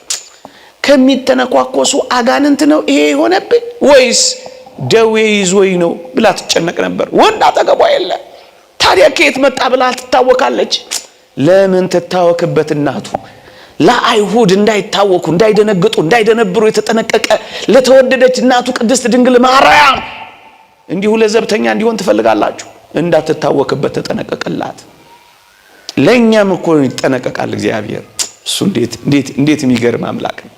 ከሚተነኳኮሱ አጋንንት ነው ይሄ የሆነብኝ ወይስ ደዌ ይዞኝ ነው ብላ ትጨነቅ ነበር። ወንድ አጠገቧ የለ። ታዲያ ከየት መጣ ብላ ትታወካለች። ለምን ትታወክበት? እናቱ ለአይሁድ እንዳይታወኩ እንዳይደነግጡ እንዳይደነብሩ የተጠነቀቀ ለተወደደች እናቱ ቅድስት ድንግል ማርያም እንዲሁ ለዘብተኛ እንዲሆን ትፈልጋላችሁ? እንዳትታወክበት ተጠነቀቀላት። ለኛም እኮ ይጠነቀቃል እግዚአብሔር። እሱ እንዴት የሚገርም አምላክ ነው።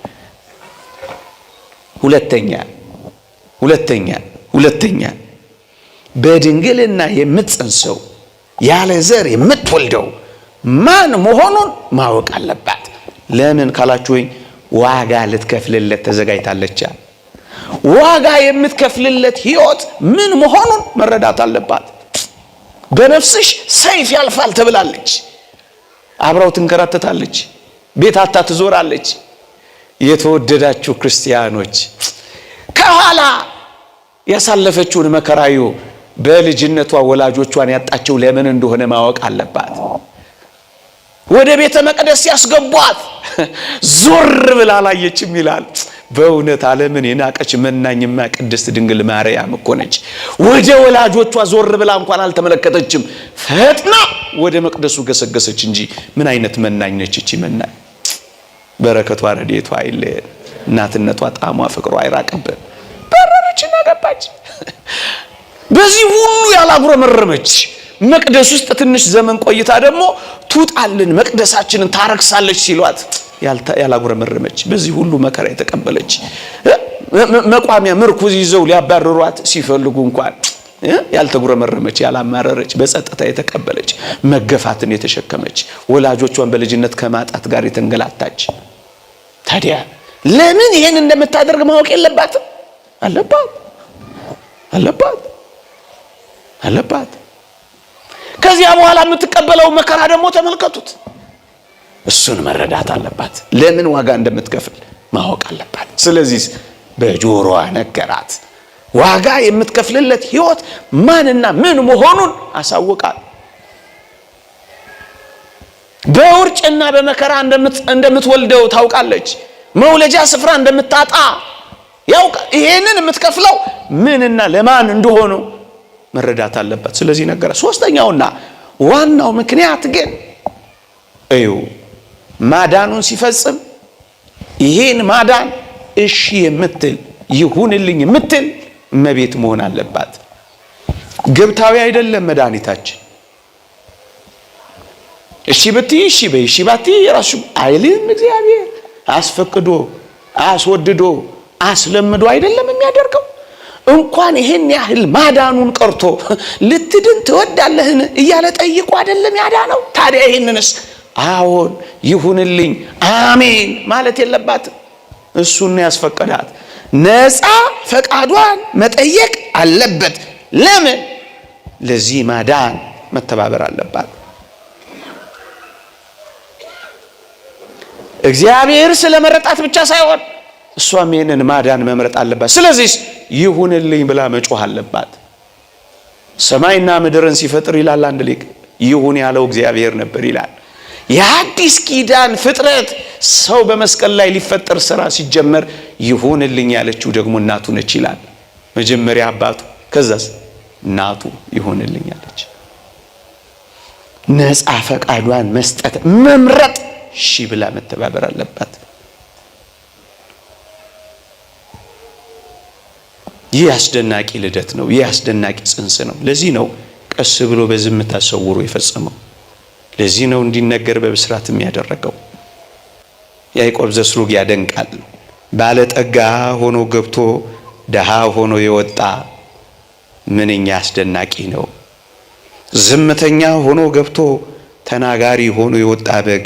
ሁለተኛ በድንግልና የምትጸንሰው ያለ ዘር የምትወልደው ማን መሆኑን ማወቅ አለባት። ለምን ካላችሁኝ ዋጋ ልትከፍልለት ተዘጋጅታለች። ዋጋ የምትከፍልለት ሕይወት ምን መሆኑን መረዳት አለባት። በነፍስሽ ሰይፍ ያልፋል ተብላለች። አብራው ትንከራተታለች፣ ቤት አታ ትዞራለች። የተወደዳችሁ ክርስቲያኖች ከኋላ ያሳለፈችውን መከራዩ በልጅነቷ ወላጆቿን ያጣቸው ለምን እንደሆነ ማወቅ አለባት። ወደ ቤተ መቅደስ ያስገቧት ዞር ብላ አላየችም ይላል። በእውነት ዓለምን የናቀች መናኝማ ቅድስት ድንግል ማርያም እኮ ነች። ወደ ወላጆቿ ዞር ብላ እንኳን አልተመለከተችም። ፈጥና ወደ መቅደሱ ገሰገሰች እንጂ ምን አይነት መናኝ ነች እቺ መናኝ! በረከቷ ረድኤቷ አይለየን። እናትነቷ ጣዕሟ ፍቅሯ አይራቅብን። በረረችና ገባች። በዚህ ሁሉ ያላጉረመረመች መቅደስ ውስጥ ትንሽ ዘመን ቆይታ ደግሞ ትውጣልን መቅደሳችንን ታረክሳለች ሲሏት ያላጉረመረመች በዚህ ሁሉ መከራ የተቀበለች መቋሚያ ምርኩዝ ይዘው ሊያባርሯት ሲፈልጉ እንኳን ያልተጉረመረመች ያላማረረች በጸጥታ የተቀበለች መገፋትን የተሸከመች ወላጆቿን በልጅነት ከማጣት ጋር የተንገላታች። ታዲያ ለምን ይሄን እንደምታደርግ ማወቅ የለባትም? አለባት። ከዚያ በኋላ የምትቀበለው መከራ ደግሞ ተመልከቱት። እሱን መረዳት አለባት። ለምን ዋጋ እንደምትከፍል ማወቅ አለባት። ስለዚህ በጆሮዋ ነገራት። ዋጋ የምትከፍልለት ሕይወት ማንና ምን መሆኑን አሳውቃል። በውርጭና በመከራ እንደምትወልደው ታውቃለች። መውለጃ ስፍራ እንደምታጣ ያውቃል። ይሄንን የምትከፍለው ምንና ለማን እንደሆኑ መረዳት አለበት። ስለዚህ ነገረ ሶስተኛውና ዋናው ምክንያት ግን ማዳኑን ሲፈጽም ይሄን ማዳን እሺ የምትል ይሁንልኝ የምትል እመቤት መሆን አለባት። ግብታዊ አይደለም መድኃኒታችን። እሺ ብትይ እሺ በይ፣ እሺ ባትይ ራሱ አይልም። እግዚአብሔር አስፈቅዶ አስወድዶ አስለምዶ አይደለም የሚያደርገው። እንኳን ይሄን ያህል ማዳኑን ቀርቶ ልትድን ትወዳለህን እያለ ጠይቆ አይደለም ያዳነው። ታዲያ ይሄንንስ አዎን ይሁንልኝ አሜን ማለት የለባትም። እሱን ያስፈቀዳት ነፃ ፈቃዷን መጠየቅ አለበት። ለምን? ለዚህ ማዳን መተባበር አለባት። እግዚአብሔር ስለመረጣት ብቻ ሳይሆን እሷም ይሄንን ማዳን መምረጥ አለባት። ስለዚህ ይሁንልኝ ብላ መጮህ አለባት። ሰማይና ምድርን ሲፈጥር ይላል አንድ ሊቅ ይሁን ያለው እግዚአብሔር ነበር ይላል። የአዲስ ኪዳን ፍጥረት ሰው በመስቀል ላይ ሊፈጠር ስራ ሲጀመር ይሁንልኝ ያለችው ደግሞ እናቱ ነች ይላል። መጀመሪያ አባቱ ከዛስ እናቱ ይሁንልኝ አለች። ነፃ ፈቃዷን መስጠት መምረጥ እሺ ብላ መተባበር አለባት። ይህ አስደናቂ ልደት ነው። ይህ አስደናቂ ጽንስ ነው። ለዚህ ነው ቀስ ብሎ በዝምታ ሰውሮ የፈጸመው። ለዚህ ነው እንዲነገር በብስራት የሚያደረገው። ያዕቆብ ዘስሩግ ያደንቃል። ባለጠጋ ሆኖ ገብቶ ደሃ ሆኖ የወጣ ምንኛ አስደናቂ ነው። ዝምተኛ ሆኖ ገብቶ ተናጋሪ ሆኖ የወጣ በግ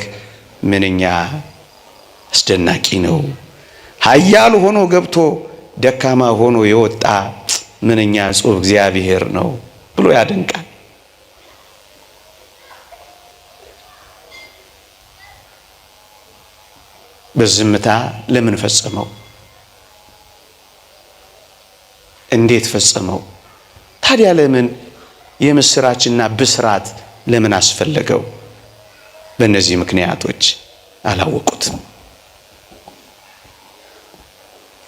ምንኛ አስደናቂ ነው። ኃያል ሆኖ ገብቶ ደካማ ሆኖ የወጣ ምንኛ ጽሑፍ እግዚአብሔር ነው ብሎ ያደንቃል። በዝምታ ለምን ፈጸመው? እንዴት ፈጸመው? ታዲያ ለምን የምስራችና ብስራት ለምን አስፈለገው? በእነዚህ ምክንያቶች አላወቁትም።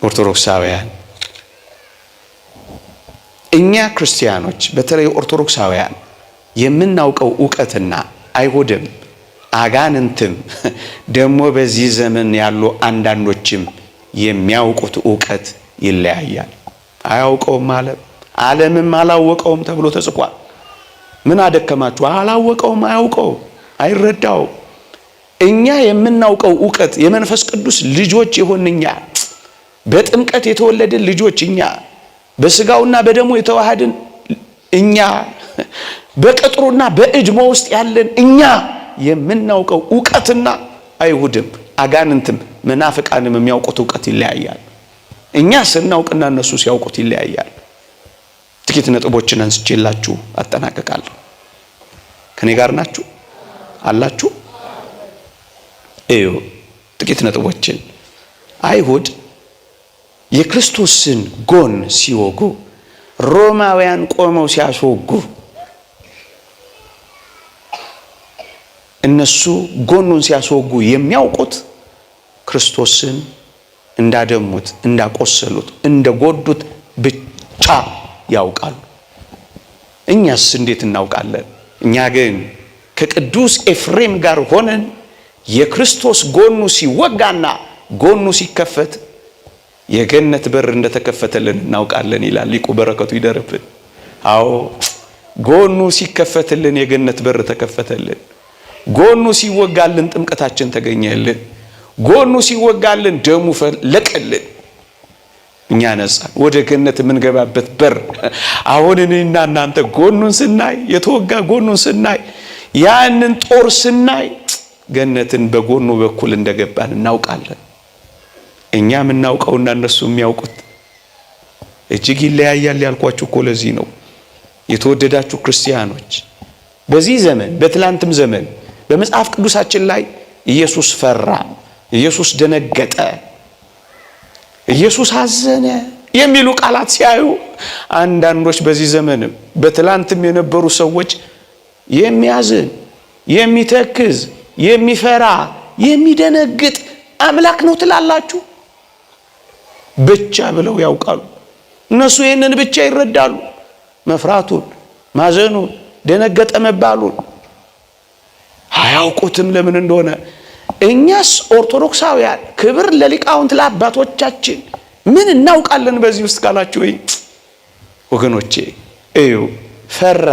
ኦርቶዶክሳውያን፣ እኛ ክርስቲያኖች በተለይ ኦርቶዶክሳውያን የምናውቀው ዕውቀትና አይሁድም አጋንንትም ደግሞ በዚህ ዘመን ያሉ አንዳንዶችም የሚያውቁት ዕውቀት ይለያያል። አያውቀውም ዓለምም አላወቀውም ተብሎ ተጽፏል። ምን አደከማችሁ? አላወቀውም፣ አያውቀውም፣ አይረዳውም። እኛ የምናውቀው ዕውቀት የመንፈስ ቅዱስ ልጆች የሆንን እኛ፣ በጥምቀት የተወለድን ልጆች እኛ፣ በስጋውና በደሙ የተዋሃድን እኛ፣ በቅጥሩና በእድሞ ውስጥ ያለን እኛ የምናውቀው ዕውቀትና አይሁድም አጋንንትም መናፍቃንም የሚያውቁት ዕውቀት ይለያያል። እኛ ስናውቅና እነሱ ሲያውቁት ይለያያል። ጥቂት ነጥቦችን አንስቼላችሁ አጠናቀቃለሁ። ከኔ ጋር ናችሁ አላችሁ? ጥቂት ነጥቦችን። አይሁድ የክርስቶስን ጎን ሲወጉ፣ ሮማውያን ቆመው ሲያስወጉ እነሱ ጎኑን ሲያስወጉ የሚያውቁት ክርስቶስን እንዳደሙት፣ እንዳቆሰሉት፣ እንደጎዱት ብቻ ያውቃሉ። እኛስ እንዴት እናውቃለን? እኛ ግን ከቅዱስ ኤፍሬም ጋር ሆነን የክርስቶስ ጎኑ ሲወጋና ጎኑ ሲከፈት የገነት በር እንደተከፈተልን እናውቃለን ይላል ሊቁ። በረከቱ ይደርብን። አዎ ጎኑ ሲከፈትልን የገነት በር ተከፈተልን። ጎኑ ሲወጋልን ጥምቀታችን ተገኘልን። ጎኑ ሲወጋልን ደሙ ፈለቀልን። እኛ ነጻን ወደ ገነት የምንገባበት በር። አሁን እኔና እናንተ ጎኑን ስናይ፣ የተወጋ ጎኑን ስናይ፣ ያንን ጦር ስናይ ገነትን በጎኑ በኩል እንደገባን እናውቃለን። እኛ የምናውቀውና እነሱ የሚያውቁት እጅግ ይለያያል ያልኳችሁ እኮ ለዚህ ነው። የተወደዳችሁ ክርስቲያኖች፣ በዚህ ዘመን በትላንትም ዘመን በመጽሐፍ ቅዱሳችን ላይ ኢየሱስ ፈራ፣ ኢየሱስ ደነገጠ፣ ኢየሱስ አዘነ የሚሉ ቃላት ሲያዩ አንዳንዶች በዚህ ዘመንም በትላንትም የነበሩ ሰዎች የሚያዝን፣ የሚተክዝ፣ የሚፈራ፣ የሚደነግጥ አምላክ ነው ትላላችሁ ብቻ ብለው ያውቃሉ። እነሱ ይህንን ብቻ ይረዳሉ። መፍራቱን፣ ማዘኑን፣ ደነገጠ መባሉን አያውቁትም ለምን እንደሆነ። እኛስ ኦርቶዶክሳውያን ክብር ለሊቃውንት ለአባቶቻችን ምን እናውቃለን በዚህ ውስጥ ካላችሁ ወይ ወገኖቼ እዩ ፈራ፣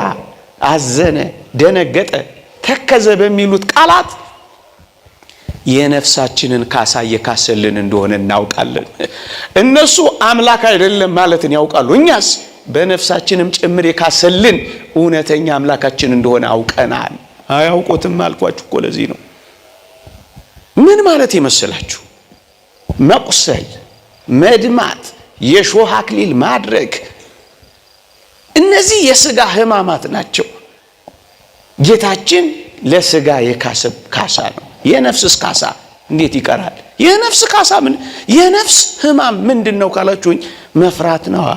አዘነ፣ ደነገጠ፣ ተከዘ በሚሉት ቃላት የነፍሳችንን ካሳ የካሰልን እንደሆነ እናውቃለን። እነሱ አምላክ አይደለም ማለትን ያውቃሉ። እኛስ በነፍሳችንም ጭምር የካሰልን እውነተኛ አምላካችን እንደሆነ አውቀናል። አያውቁትም አልኳችሁ እኮ ለዚህ ነው። ምን ማለት ይመስላችሁ? መቁሰል፣ መድማት፣ የሾህ አክሊል ማድረግ እነዚህ የሥጋ ሕማማት ናቸው። ጌታችን ለሥጋ የካሰ ካሳ ነው። የነፍስስ ካሳ እንዴት ይቀራል? የነፍስ ካሳ ምን? የነፍስ ሕማም ምንድን ነው ካላችሁኝ መፍራት ነዋ።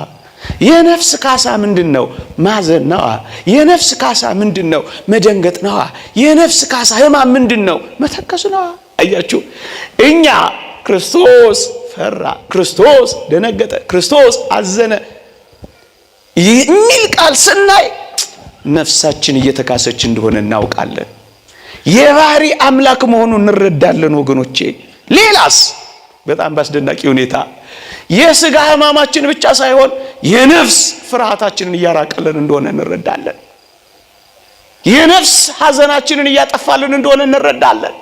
የነፍስ ካሳ ምንድን ነው? ማዘን ነዋ። የነፍስ ካሳ ምንድን ነው? መደንገጥ ነዋ። የነፍስ ካሳ ሕማም ምንድን ነው? መተከዝ ነዋ። አያችሁ፣ እኛ ክርስቶስ ፈራ፣ ክርስቶስ ደነገጠ፣ ክርስቶስ አዘነ የሚል ቃል ስናይ ነፍሳችን እየተካሰች እንደሆነ እናውቃለን። የባህሪ አምላክ መሆኑን እንረዳለን ወገኖቼ። ሌላስ በጣም ባስደናቂ ሁኔታ የሥጋ ሕማማችን ብቻ ሳይሆን የነፍስ ፍርሃታችንን እያራቀልን እንደሆነ እንረዳለን። የነፍስ ሐዘናችንን እያጠፋልን እንደሆነ እንረዳለን።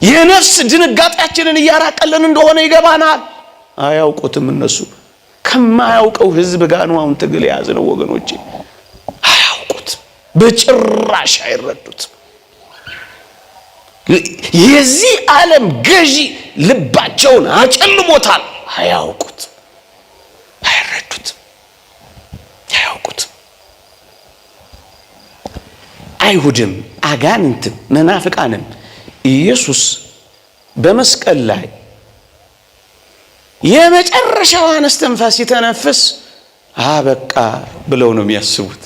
የነፍስ ድንጋጤያችንን እያራቀልን እንደሆነ ይገባናል። አያውቁትም እነሱ። ከማያውቀው ሕዝብ ጋር ነው አሁን ትግል የያዝነው ወገኖቼ። አያውቁትም፣ በጭራሽ አይረዱትም። የዚህ ዓለም ገዢ ልባቸውን አጨልሞታል። አያውቁትም፣ አይረዱትም፣ አያውቁትም። አይሁድም አጋንንትም መናፍቃንም ኢየሱስ በመስቀል ላይ የመጨረሻዋን እስትንፋስ ሲተነፍስ በቃ ብለው ነው የሚያስቡት።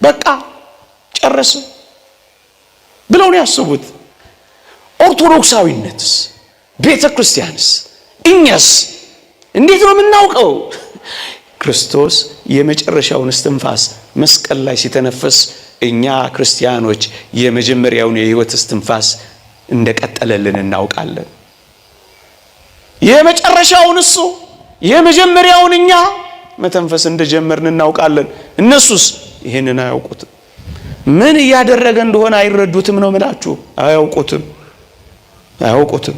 በቃ ጨረሰ ብለው ነው ያስቡት። ኦርቶዶክሳዊነትስ ቤተ ክርስቲያንስ እኛስ እንዴት ነው የምናውቀው? ክርስቶስ የመጨረሻውን እስትንፋስ መስቀል ላይ ሲተነፍስ እኛ ክርስቲያኖች የመጀመሪያውን የሕይወት እስትንፋስ እንደቀጠለልን እናውቃለን። የመጨረሻውን እሱ የመጀመሪያውን እኛ መተንፈስ እንደጀመርን እናውቃለን። እነሱስ ይሄንን አያውቁትም። ምን እያደረገ እንደሆነ አይረዱትም ነው የምላችሁ። አያውቁትም፣ አያውቁትም።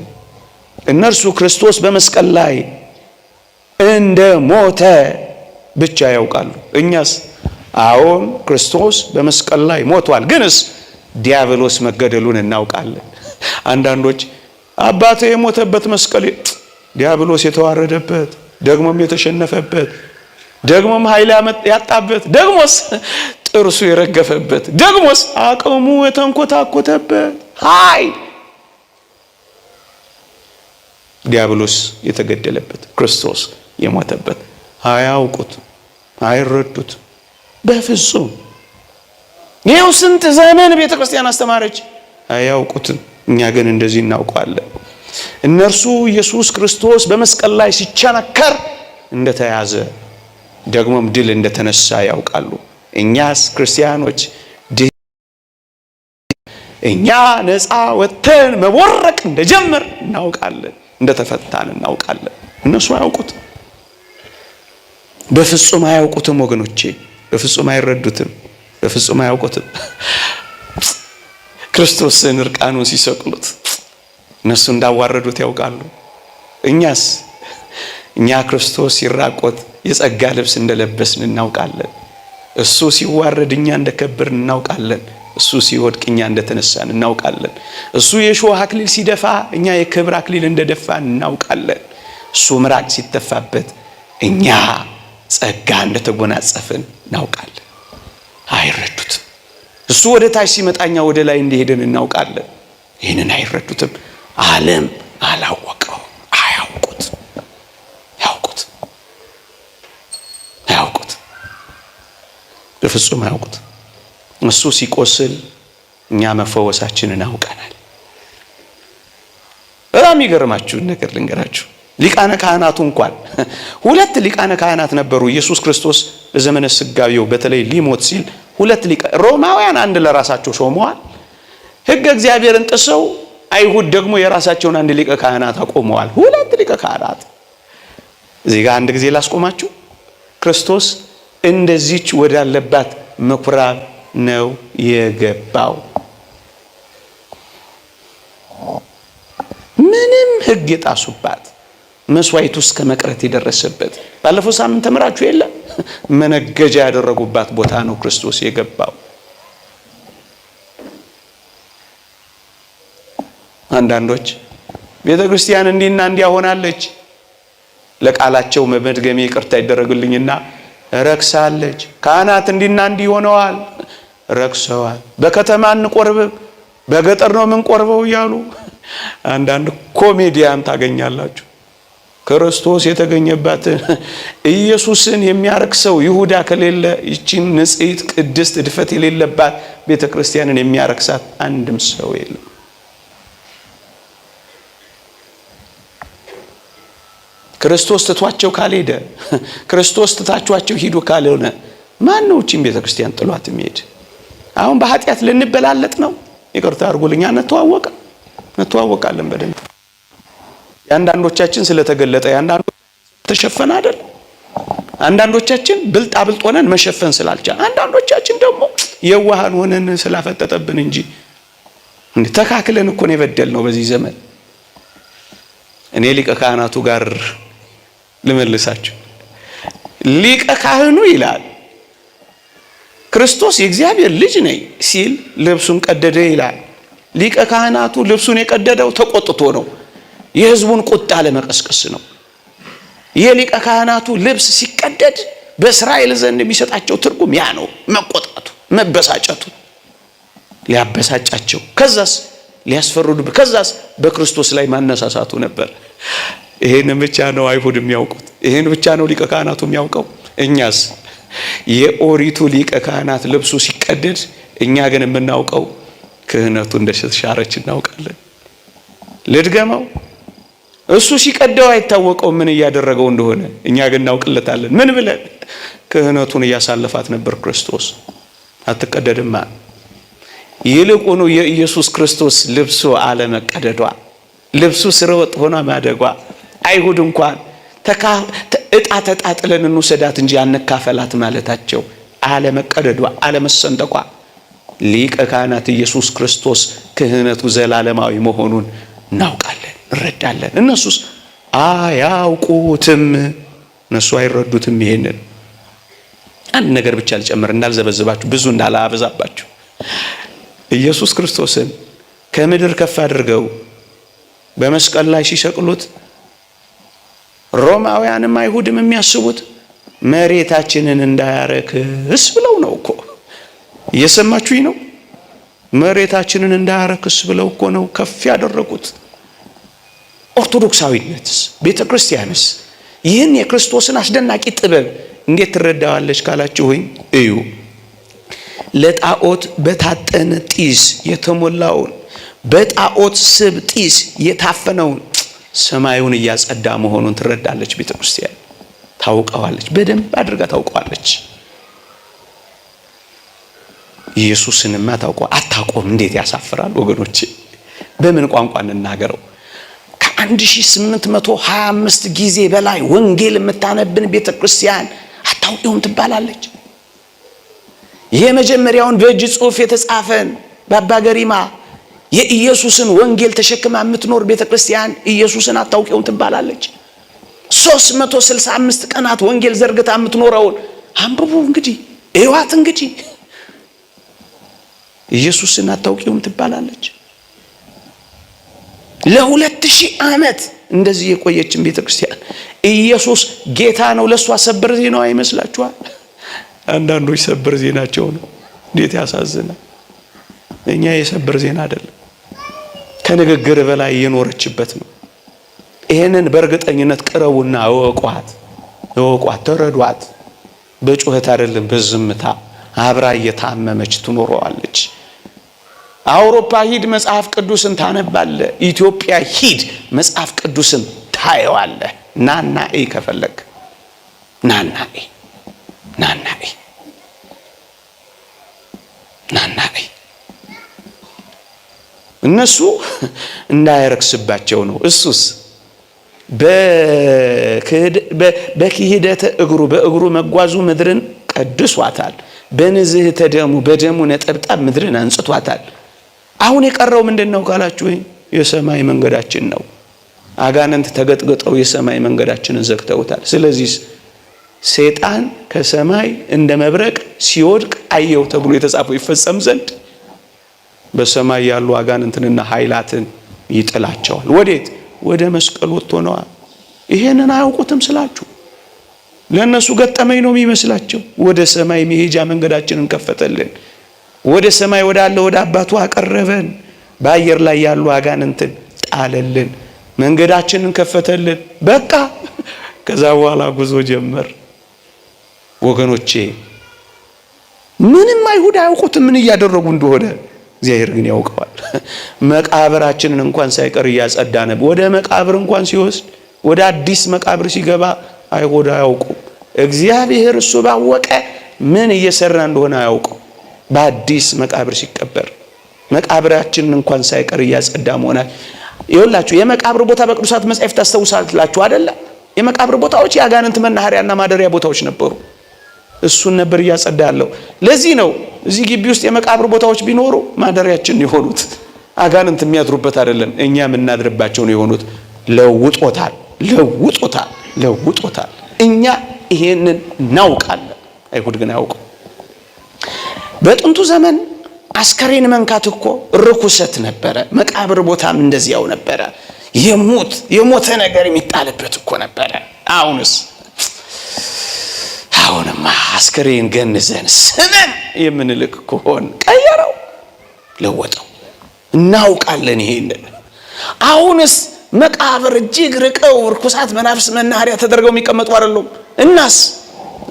እነርሱ ክርስቶስ በመስቀል ላይ እንደ ሞተ ብቻ ያውቃሉ። እኛስ አዎን ክርስቶስ በመስቀል ላይ ሞቷል፣ ግንስ ዲያብሎስ መገደሉን እናውቃለን። አንዳንዶች አባቴ የሞተበት መስቀል ዲያብሎስ የተዋረደበት ደግሞም የተሸነፈበት ደግሞም ኃይል ያጣበት ደግሞስ ጥርሱ የረገፈበት ደግሞስ አቅሙ የተንኮታኮተበት ኃይል ዲያብሎስ የተገደለበት ክርስቶስ የሞተበት አያውቁት፣ አይረዱት በፍጹም። ይኸው ስንት ዘመን ቤተ ክርስቲያን አስተማረች፣ አያውቁትም። እኛ ግን እንደዚህ እናውቀዋለን። እነርሱ ኢየሱስ ክርስቶስ በመስቀል ላይ ሲቸነከር እንደተያዘ ደግሞም ድል እንደተነሳ ያውቃሉ። እኛስ ክርስቲያኖች እኛ ነፃ ወጥተን መቦረቅ እንደጀመር እናውቃለን፣ እንደተፈታን እናውቃለን። እነሱ አያውቁትም፣ በፍጹም አያውቁትም ወገኖቼ፣ በፍጹም አይረዱትም፣ በፍጹም አያውቁትም። ክርስቶስን እርቃኑን ሲሰቅሉት እነሱ እንዳዋረዱት ያውቃሉ። እኛስ እኛ ክርስቶስ ሲራቆት የጸጋ ልብስ እንደለበስን እናውቃለን። እሱ ሲዋረድ እኛ እንደከበርን እናውቃለን። እሱ ሲወድቅ እኛ እንደተነሳን እናውቃለን። እሱ የሾህ አክሊል ሲደፋ እኛ የክብር አክሊል እንደደፋን እናውቃለን። እሱ ምራቅ ሲተፋበት እኛ ጸጋ እንደተጎናጸፍን እናውቃለን። አይረዱትም። እሱ ወደ ታች ሲመጣ እኛ ወደ ላይ እንደሄድን እናውቃለን። ይህንን አይረዱትም። ዓለም አላወቀው። አያውቁት፣ ያውቁት፣ አያውቁት፣ በፍጹም አያውቁት። እሱ ሲቆስል እኛ መፈወሳችንን አውቀናል። በጣም የሚገርማችሁን ነገር ልንገራችሁ። ሊቃነ ካህናቱ እንኳን ሁለት ሊቃነ ካህናት ነበሩ። ኢየሱስ ክርስቶስ በዘመነ ስጋዌው በተለይ ሊሞት ሲል ሁለት ሮማውያን አንድ ለራሳቸው ሾመዋል። ሕገ እግዚአብሔርን ጥሰው አይሁድ ደግሞ የራሳቸውን አንድ ሊቀ ካህናት አቆመዋል። ሁለት ሊቀ ካህናት። እዚህ ጋር አንድ ጊዜ ላስቆማችሁ። ክርስቶስ እንደዚች ወዳለባት ምኩራብ ነው የገባው። ምንም ሕግ የጣሱባት መስዋዕት ውስጥ ከመቅረት የደረሰበት ባለፈው ሳምንት ተምራችሁ የለ መነገጃ ያደረጉባት ቦታ ነው ክርስቶስ የገባው። አንዳንዶች ቤተክርስቲያን እንዲና እንዲያ ሆናለች፣ ለቃላቸው መድገሜ ይቅርታ ይደረግልኝና ረክሳለች። ካህናት እንዲና እንዲህ ሆነዋል፣ ረክሰዋል። በከተማ እንቆርብ በገጠር ነው የምንቆርበው እያሉ አንዳንድ ኮሜዲያን ታገኛላችሁ። ክርስቶስ የተገኘባት ኢየሱስን የሚያረክሰው ይሁዳ ከሌለ ይቺን ንጽሕት ቅድስት ድፈት የሌለባት ቤተክርስቲያንን የሚያረክሳት አንድም ሰው የለም። ክርስቶስ ትቷቸው ካልሄደ፣ ክርስቶስ ትታቸው ሂዱ ካልሆነ ማን ነው እቺን ቤተክርስቲያን ጥሏት የሚሄድ? አሁን በኃጢአት ልንበላለጥ ነው። ይቅርታ አድርጉልኛ። እንተዋወቃለን በደንብ። የአንዳንዶቻችን ስለተገለጠ የአንዳንዶቻችን ተሸፈነ አይደል? አንዳንዶቻችን ብልጣ ብልጥ ሆነን መሸፈን ስላልቻለ፣ አንዳንዶቻችን ደግሞ የዋሃን ሆነን ስላፈጠጠብን እንጂ ተካክለን እኮ ነው የበደልነው በዚህ ዘመን። እኔ ሊቀ ካህናቱ ጋር ልመልሳችሁ። ሊቀ ካህኑ ይላል ክርስቶስ የእግዚአብሔር ልጅ ነኝ ሲል ልብሱን ቀደደ ይላል። ሊቀ ካህናቱ ልብሱን የቀደደው ተቆጥቶ ነው። የሕዝቡን ቁጣ ለመቀስቀስ ነው። የሊቀ ካህናቱ ልብስ ሲቀደድ በእስራኤል ዘንድ የሚሰጣቸው ትርጉም ያ ነው። መቆጣቱ፣ መበሳጨቱ ሊያበሳጫቸው፣ ከዛስ ሊያስፈርዱ፣ ከዛስ በክርስቶስ ላይ ማነሳሳቱ ነበር። ይሄን ብቻ ነው አይሁድ የሚያውቁት። ይሄን ብቻ ነው ሊቀ ካህናቱ የሚያውቀው። እኛስ የኦሪቱ ሊቀ ካህናት ልብሱ ሲቀደድ፣ እኛ ግን የምናውቀው ክህነቱ እንደተሻረች እናውቃለን። ልድገመው። እሱ ሲቀደው አይታወቀው ምን እያደረገው እንደሆነ፣ እኛ ግን እናውቅለታለን። ምን ብለን? ክህነቱን እያሳለፋት ነበር ክርስቶስ። አትቀደድማ። ይልቁኑ የኢየሱስ ክርስቶስ ልብሱ አለመቀደዷ፣ ልብሱ ስርወጥ ሆና ማደጓ፣ አይሁድ እንኳን እጣ ተጣጥለን እንውሰዳት እንጂ አንካፈላት ማለታቸው፣ አለመቀደዷ፣ አለመሰንጠቋ፣ ሊቀ ካህናት ኢየሱስ ክርስቶስ ክህነቱ ዘላለማዊ መሆኑን እናውቃለን፣ እንረዳለን። እነሱስ አያውቁትም፣ እነሱ አይረዱትም። ይሄንን አንድ ነገር ብቻ ልጨምር እንዳልዘበዝባችሁ፣ ብዙ እንዳላበዛባችሁ። ኢየሱስ ክርስቶስን ከምድር ከፍ አድርገው በመስቀል ላይ ሲሰቅሉት ሮማውያንም አይሁድም የሚያስቡት መሬታችንን እንዳያረክስ ብለው ነው እኮ። እየሰማችሁኝ ነው? መሬታችንን እንዳያረክስ ብለው እኮ ነው ከፍ ያደረጉት። ኦርቶዶክሳዊነትስ ቤተክርስቲያንስ ይህን የክርስቶስን አስደናቂ ጥበብ እንዴት ትረዳዋለች ካላችሁኝ፣ እዩ። ለጣዖት በታጠነ ጢስ የተሞላውን በጣዖት ስብ ጢስ የታፈነውን ሰማዩን እያጸዳ መሆኑን ትረዳለች ቤተክርስቲያን። ታውቀዋለች፣ በደንብ አድርጋ ታውቀዋለች። ኢየሱስንማ አታውቀውም። እንዴት ያሳፍራል ወገኖቼ! በምን ቋንቋ እንናገረው? ከ1825 ጊዜ በላይ ወንጌል የምታነብን ቤተክርስቲያን አታውቀውም ትባላለች። የመጀመሪያውን በእጅ ጽሑፍ የተጻፈን በአባ ገሪማ የኢየሱስን ወንጌል ተሸክማ የምትኖር ቤተክርስቲያን ኢየሱስን አታውቀውም ትባላለች። 365 ቀናት ወንጌል ዘርግታ የምትኖረውን አንብቡ እንግዲህ፣ እዩዋት እንግዲህ። ኢየሱስን አታውቀውም ትባላለች። ለ2000 ዓመት እንደዚህ የቆየችን ቤተክርስቲያን ኢየሱስ ጌታ ነው ለሷ ሰበር ዜናዋ ይመስላችኋል? አንዳንዶች ሰበር ዜናቸው ነው። እንዴት ያሳዝናል! እኛ የሰበር ዜና አይደለም፣ ከንግግር በላይ የኖረችበት ነው። ይሄንን በእርግጠኝነት ቅረቡና እወቋት፣ ተረዷት። በጩኸት አይደለም፣ በዝምታ አብራ እየታመመች ትኖረዋለች። አውሮፓ ሂድ መጽሐፍ ቅዱስን ታነባለ። ኢትዮጵያ ሂድ መጽሐፍ ቅዱስን ታየዋለህ። ናና ከፈለግ ናና እነሱ እንዳይረክስባቸው ነው። እሱስ በክህደተ እግሩ በእግሩ መጓዙ ምድርን ቀድሷታል። በንዝህተ ደሙ በደሙ ነጠብጣብ ምድርን አንጽቷታል። አሁን የቀረው ምንድነው ካላችሁ የሰማይ መንገዳችን ነው። አጋንንት ተገጥገጠው የሰማይ መንገዳችንን ዘግተውታል። ስለዚህ ሰይጣን ከሰማይ እንደ መብረቅ ሲወድቅ አየው ተብሎ የተጻፈው ይፈጸም ዘንድ በሰማይ ያሉ አጋንንትንና ኃይላትን ይጥላቸዋል። ወዴት? ወደ መስቀል ወጥቶ ነው። ይሄንን አያውቁትም ስላችሁ ለነሱ ገጠመኝ ነው የሚመስላቸው። ወደ ሰማይ መሄጃ መንገዳችንን ከፈተልን። ወደ ሰማይ ወዳለ ወደ አባቱ አቀረበን። በአየር ላይ ያሉ አጋንንትን ጣለልን። መንገዳችንን ከፈተልን። በቃ ከዛ በኋላ ጉዞ ጀመር። ወገኖቼ ምንም አይሁድ አያውቁትም ምን እያደረጉ እንደሆነ፣ እግዚአብሔር ግን ያውቀዋል። መቃብራችንን እንኳን ሳይቀር እያጸዳነ ወደ መቃብር እንኳን ሲወስድ ወደ አዲስ መቃብር ሲገባ አይሁድ አያውቁም። እግዚአብሔር እሱ ባወቀ ምን እየሰራ እንደሆነ አያውቁም። በአዲስ መቃብር ሲቀበር መቃብራችንን እንኳን ሳይቀር እያጸዳ መሆናል። ይኸውላችሁ የመቃብር ቦታ በቅዱሳት መጻሕፍት ታስተውሳላችሁ አይደለ? የመቃብር ቦታዎች የአጋንንት መናኸሪያና ማደሪያ ቦታዎች ነበሩ። እሱን ነበር እያጸዳ ያለው። ለዚህ ነው እዚህ ግቢ ውስጥ የመቃብር ቦታዎች ቢኖሩ ማደሪያችን የሆኑት፣ አጋንንት የሚያድሩበት አይደለም፣ እኛ የምናድርባቸው ነው የሆኑት። ለውጦታል። እኛ ይሄንን እናውቃለን። አይሁድ ግን አያውቁም። በጥንቱ ዘመን አስከሬን መንካት እኮ ርኩሰት ነበረ። መቃብር ቦታም እንደዚያው ነበረ። የሞተ ነገር የሚጣልበት እኮ ነበረ። አሁንማ አስከሬን ገንዘን ስመን የምንልክ ከሆን ቀየረው፣ ለወጠው። እናውቃለን ይሄንን። አሁንስ መቃብር እጅግ ርቀው ርኩሳት መናፍስ መናኸሪያ ተደርገው የሚቀመጡ አይደሉም። እናስ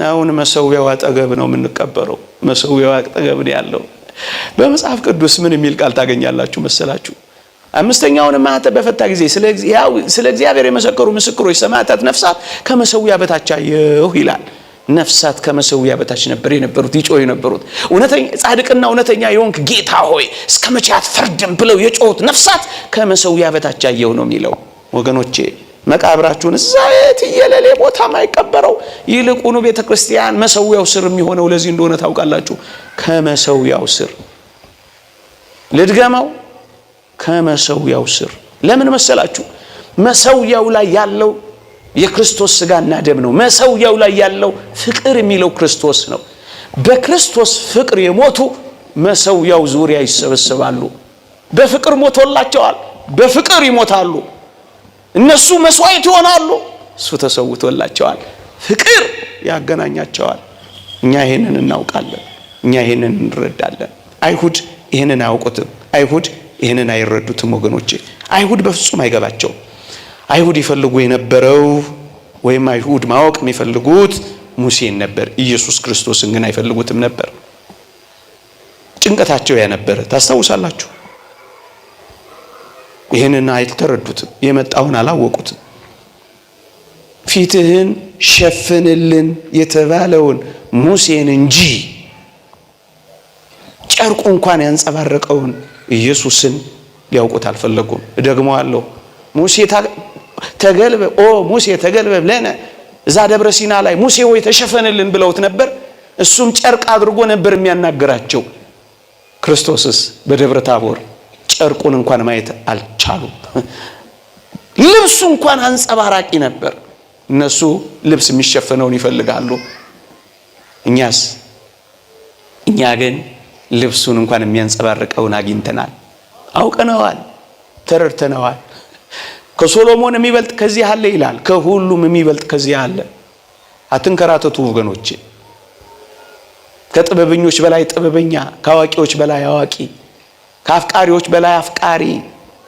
አሁን መሰዊያው አጠገብ ነው የምንቀበረው። መሰዊያው አጠገብ ነው ያለው። በመጽሐፍ ቅዱስ ምን የሚል ቃል ታገኛላችሁ መሰላችሁ? አምስተኛውን ማኅተም በፈታ ጊዜ ስለ እግዚአብሔር የመሰከሩ ምስክሮች ሰማዕታት ነፍሳት ከመሰዊያ በታች አየሁ ይላል። ነፍሳት ከመሰዊያ በታች ነበር የነበሩት፣ ይጮህ የነበሩት። እውነተኛ ጻድቅና እውነተኛ የሆንክ ጌታ ሆይ እስከ መቼ አትፈርድም ብለው የጮሁት ነፍሳት ከመሰዊያ በታች አየሁ ነው የሚለው። ወገኖቼ መቃብራችሁን እዛ የትየለሌ ቦታ ማይቀበረው ይልቁኑ ቤተክርስቲያን መሰዊያው ስር የሚሆነው ለዚህ እንደሆነ ታውቃላችሁ። ከመሰዊያው ስር ልድገመው፣ ከመሰዊያው ስር። ለምን መሰላችሁ? መሰዊያው ላይ ያለው የክርስቶስ ሥጋና ደም ነው። መሰዊያው ላይ ያለው ፍቅር የሚለው ክርስቶስ ነው። በክርስቶስ ፍቅር የሞቱ መሰዊያው ዙሪያ ይሰበሰባሉ። በፍቅር ሞቶላቸዋል፣ በፍቅር ይሞታሉ። እነሱ መስዋዕት ይሆናሉ፣ እሱ ተሰውቶላቸዋል። ፍቅር ያገናኛቸዋል። እኛ ይሄንን እናውቃለን፣ እኛ ይሄንን እንረዳለን። አይሁድ ይሄንን አያውቁትም፣ አይሁድ ይሄንን አይረዱትም። ወገኖቼ አይሁድ በፍጹም አይገባቸውም። አይሁድ ይፈልጉ የነበረው ወይም አይሁድ ማወቅ የሚፈልጉት ሙሴን ነበር። ኢየሱስ ክርስቶስን ግን አይፈልጉትም ነበር። ጭንቀታቸው ያ ነበር። ታስታውሳላችሁ? ይሄንን አልተረዱትም፣ የመጣውን አላወቁትም። ፊትህን ሸፍንልን የተባለውን ሙሴን እንጂ ጨርቁ እንኳን ያንጸባረቀውን ኢየሱስን ሊያውቁት አልፈለጉም። ደግሞአለሁ ሙሴ ተገልበብ ለነ እዛ ደብረ ሲና ላይ ሙሴ ሆይ ተሸፈንልን ብለውት ነበር። እሱም ጨርቅ አድርጎ ነበር የሚያናገራቸው። ክርስቶስስ በደብረ ታቦር ጨርቁን እንኳን ማየት አልቻሉም። ልብሱ እንኳን አንጸባራቂ ነበር። እነሱ ልብስ የሚሸፈነውን ይፈልጋሉ። እኛ ግን ልብሱን እንኳን የሚያንጸባርቀውን አግኝተናል፣ አውቀነዋል፣ ተረድተነዋል። ከሶሎሞን የሚበልጥ ከዚህ አለ ይላል። ከሁሉም የሚበልጥ ከዚህ አለ። አትንከራተቱ ወገኖቼ። ከጥበበኞች በላይ ጥበበኛ፣ ከአዋቂዎች በላይ አዋቂ፣ ከአፍቃሪዎች በላይ አፍቃሪ፣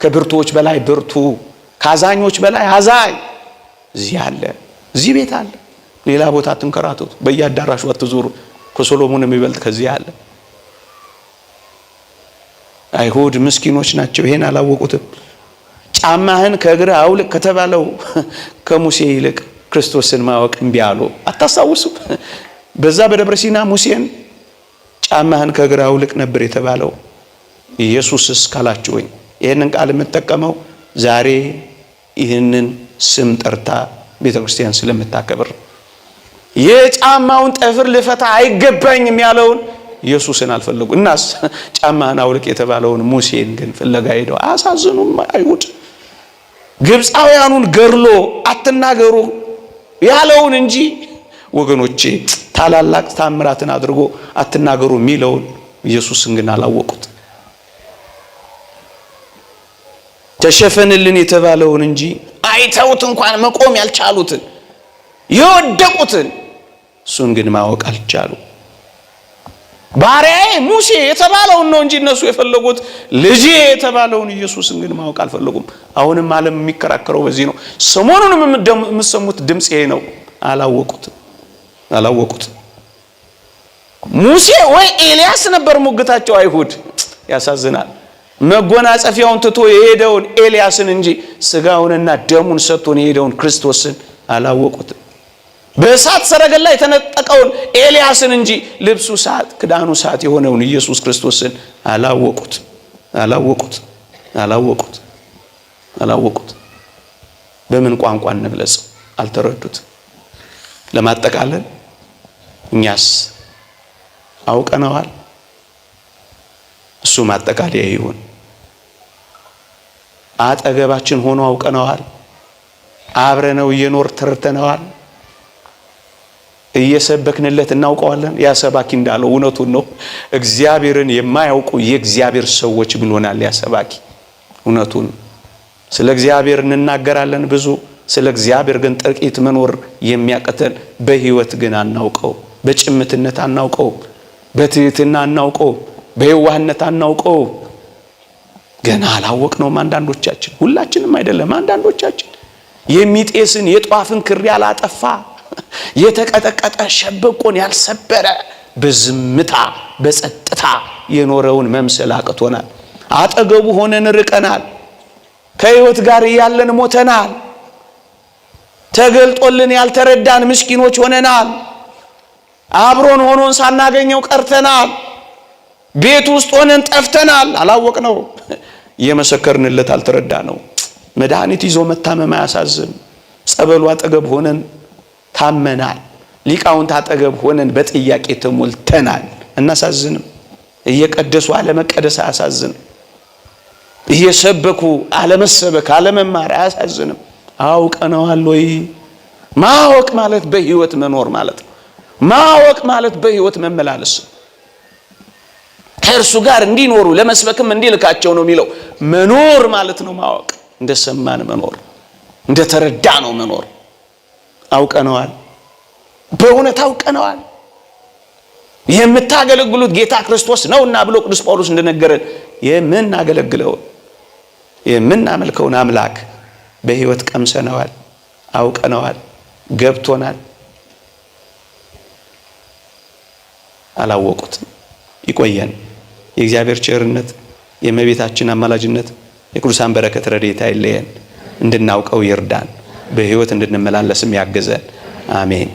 ከብርቱዎች በላይ ብርቱ፣ ከአዛኞች በላይ አዛኝ እዚህ አለ፣ እዚህ ቤት አለ። ሌላ ቦታ አትንከራተቱ፣ በየአዳራሹ አትዞሩ። ከሶሎሞን የሚበልጥ ከዚህ አለ። አይሁድ ምስኪኖች ናቸው፣ ይሄን አላወቁትም። ጫማህን ከእግር አውልቅ ከተባለው ከሙሴ ይልቅ ክርስቶስን ማወቅ እምቢ አሉ። አታስታውሱ? በዛ በደብረ ሲና ሙሴን ጫማህን ከእግር አውልቅ ነበር የተባለው። ኢየሱስስ ካላችሁኝ ይህንን ቃል የምጠቀመው ዛሬ ይህንን ስም ጠርታ ቤተክርስቲያን ስለምታከብር የጫማውን ጠፍር ልፈታ አይገባኝም ያለውን ኢየሱስን አልፈለጉ። እናስ ጫማህን አውልቅ የተባለውን ሙሴን ግን ፍለጋ ሄደው አሳዝኑም አይሁድ። ግብፃውያኑን ገርሎ አትናገሩ ያለውን እንጂ ወገኖቼ ታላላቅ ታምራትን አድርጎ አትናገሩ የሚለውን ኢየሱስን ግን አላወቁት። ተሸፈንልን የተባለውን እንጂ አይተውት እንኳን መቆም ያልቻሉትን የወደቁትን እሱን ግን ማወቅ አልቻሉ። ባሪያዬ ሙሴ የተባለውን ነው እንጂ እነሱ የፈለጉት ልጄ የተባለውን ኢየሱስን ግን ማወቅ አልፈለጉም። አሁንም ዓለም የሚከራከረው በዚህ ነው። ሰሞኑንም የምትሰሙት ድምፅ ይሄ ነው። አላወቁት። ሙሴ ወይ ኤልያስ ነበር ሙግታቸው አይሁድ። ያሳዝናል። መጎናጸፊያውን ትቶ የሄደውን ኤልያስን እንጂ ስጋውንና ደሙን ሰጥቶን የሄደውን ክርስቶስን አላወቁት። በእሳት ሰረገላ የተነጠቀውን ኤልያስን እንጂ ልብሱ እሳት ክዳኑ እሳት የሆነውን ኢየሱስ ክርስቶስን አላወቁት። በምን ቋንቋ እንግለጽ? አልተረዱት። ለማጠቃለል እኛስ አውቀነዋል። እሱ ማጠቃለያ ይሁን። አጠገባችን ሆኖ አውቀነዋል። አብረነው እየኖር ተረድተነዋል። እየሰበክንለት እናውቀዋለን። ያ ሰባኪ እንዳለው እውነቱን ነው። እግዚአብሔርን የማያውቁ የእግዚአብሔር ሰዎች ብሎናል ያ ሰባኪ። እውነቱን ስለ እግዚአብሔር እንናገራለን ብዙ፣ ስለ እግዚአብሔር ግን ጥቂት መኖር የሚያቀተን በህይወት ግን አናውቀው፣ በጭምትነት አናውቀው፣ በትህትና አናውቀው፣ በየዋህነት አናውቀው። ገና አላወቅነውም። አንዳንዶቻችን፣ ሁላችንም አይደለም፣ አንዳንዶቻችን የሚጤስን የጧፍን ክር ያላጠፋ የተቀጠቀጠ ሸበቆን ያልሰበረ በዝምታ በጸጥታ የኖረውን መምሰል አቅቶናል። አጠገቡ ሆነን ርቀናል። ከህይወት ጋር ያለን ሞተናል። ተገልጦልን ያልተረዳን ምስኪኖች ሆነናል። አብሮን ሆኖን ሳናገኘው ቀርተናል። ቤት ውስጥ ሆነን ጠፍተናል። አላወቅነው። የመሰከርንለት አልተረዳነው። መድኃኒት ይዞ መታመም አያሳዝን? ጸበሉ አጠገብ ሆነን ታመናል። ሊቃውንት አጠገብ ሆነን በጥያቄ ተሞልተናል። እናሳዝንም? እየቀደሱ አለመቀደስ አያሳዝንም? እየሰበኩ አለመሰበክ አለመማር አያሳዝንም? አውቀነዋል ወይ? ማወቅ ማለት በህይወት መኖር ማለት ነው። ማወቅ ማለት በህይወት መመላለስ፣ ከእርሱ ጋር እንዲኖሩ ለመስበክም እንዲልካቸው ነው የሚለው። መኖር ማለት ነው ማወቅ። እንደሰማን መኖር፣ እንደተረዳ ነው መኖር። አውቀነዋል። በእውነት አውቀነዋል። የምታገለግሉት ጌታ ክርስቶስ ነውና ብሎ ቅዱስ ጳውሎስ እንደነገረን የምናመልከውን አምላክ በህይወት ቀምሰነዋል፣ አውቀነዋል፣ ገብቶናል። አላወቁትም። ይቆየን። የእግዚአብሔር ቸርነት፣ የእመቤታችን አማላጅነት፣ የቅዱሳን በረከት ረድኤት አይለየን። እንድናውቀው ይርዳን። በህይወት እንድንመላለስም ያገዘን። አሜን።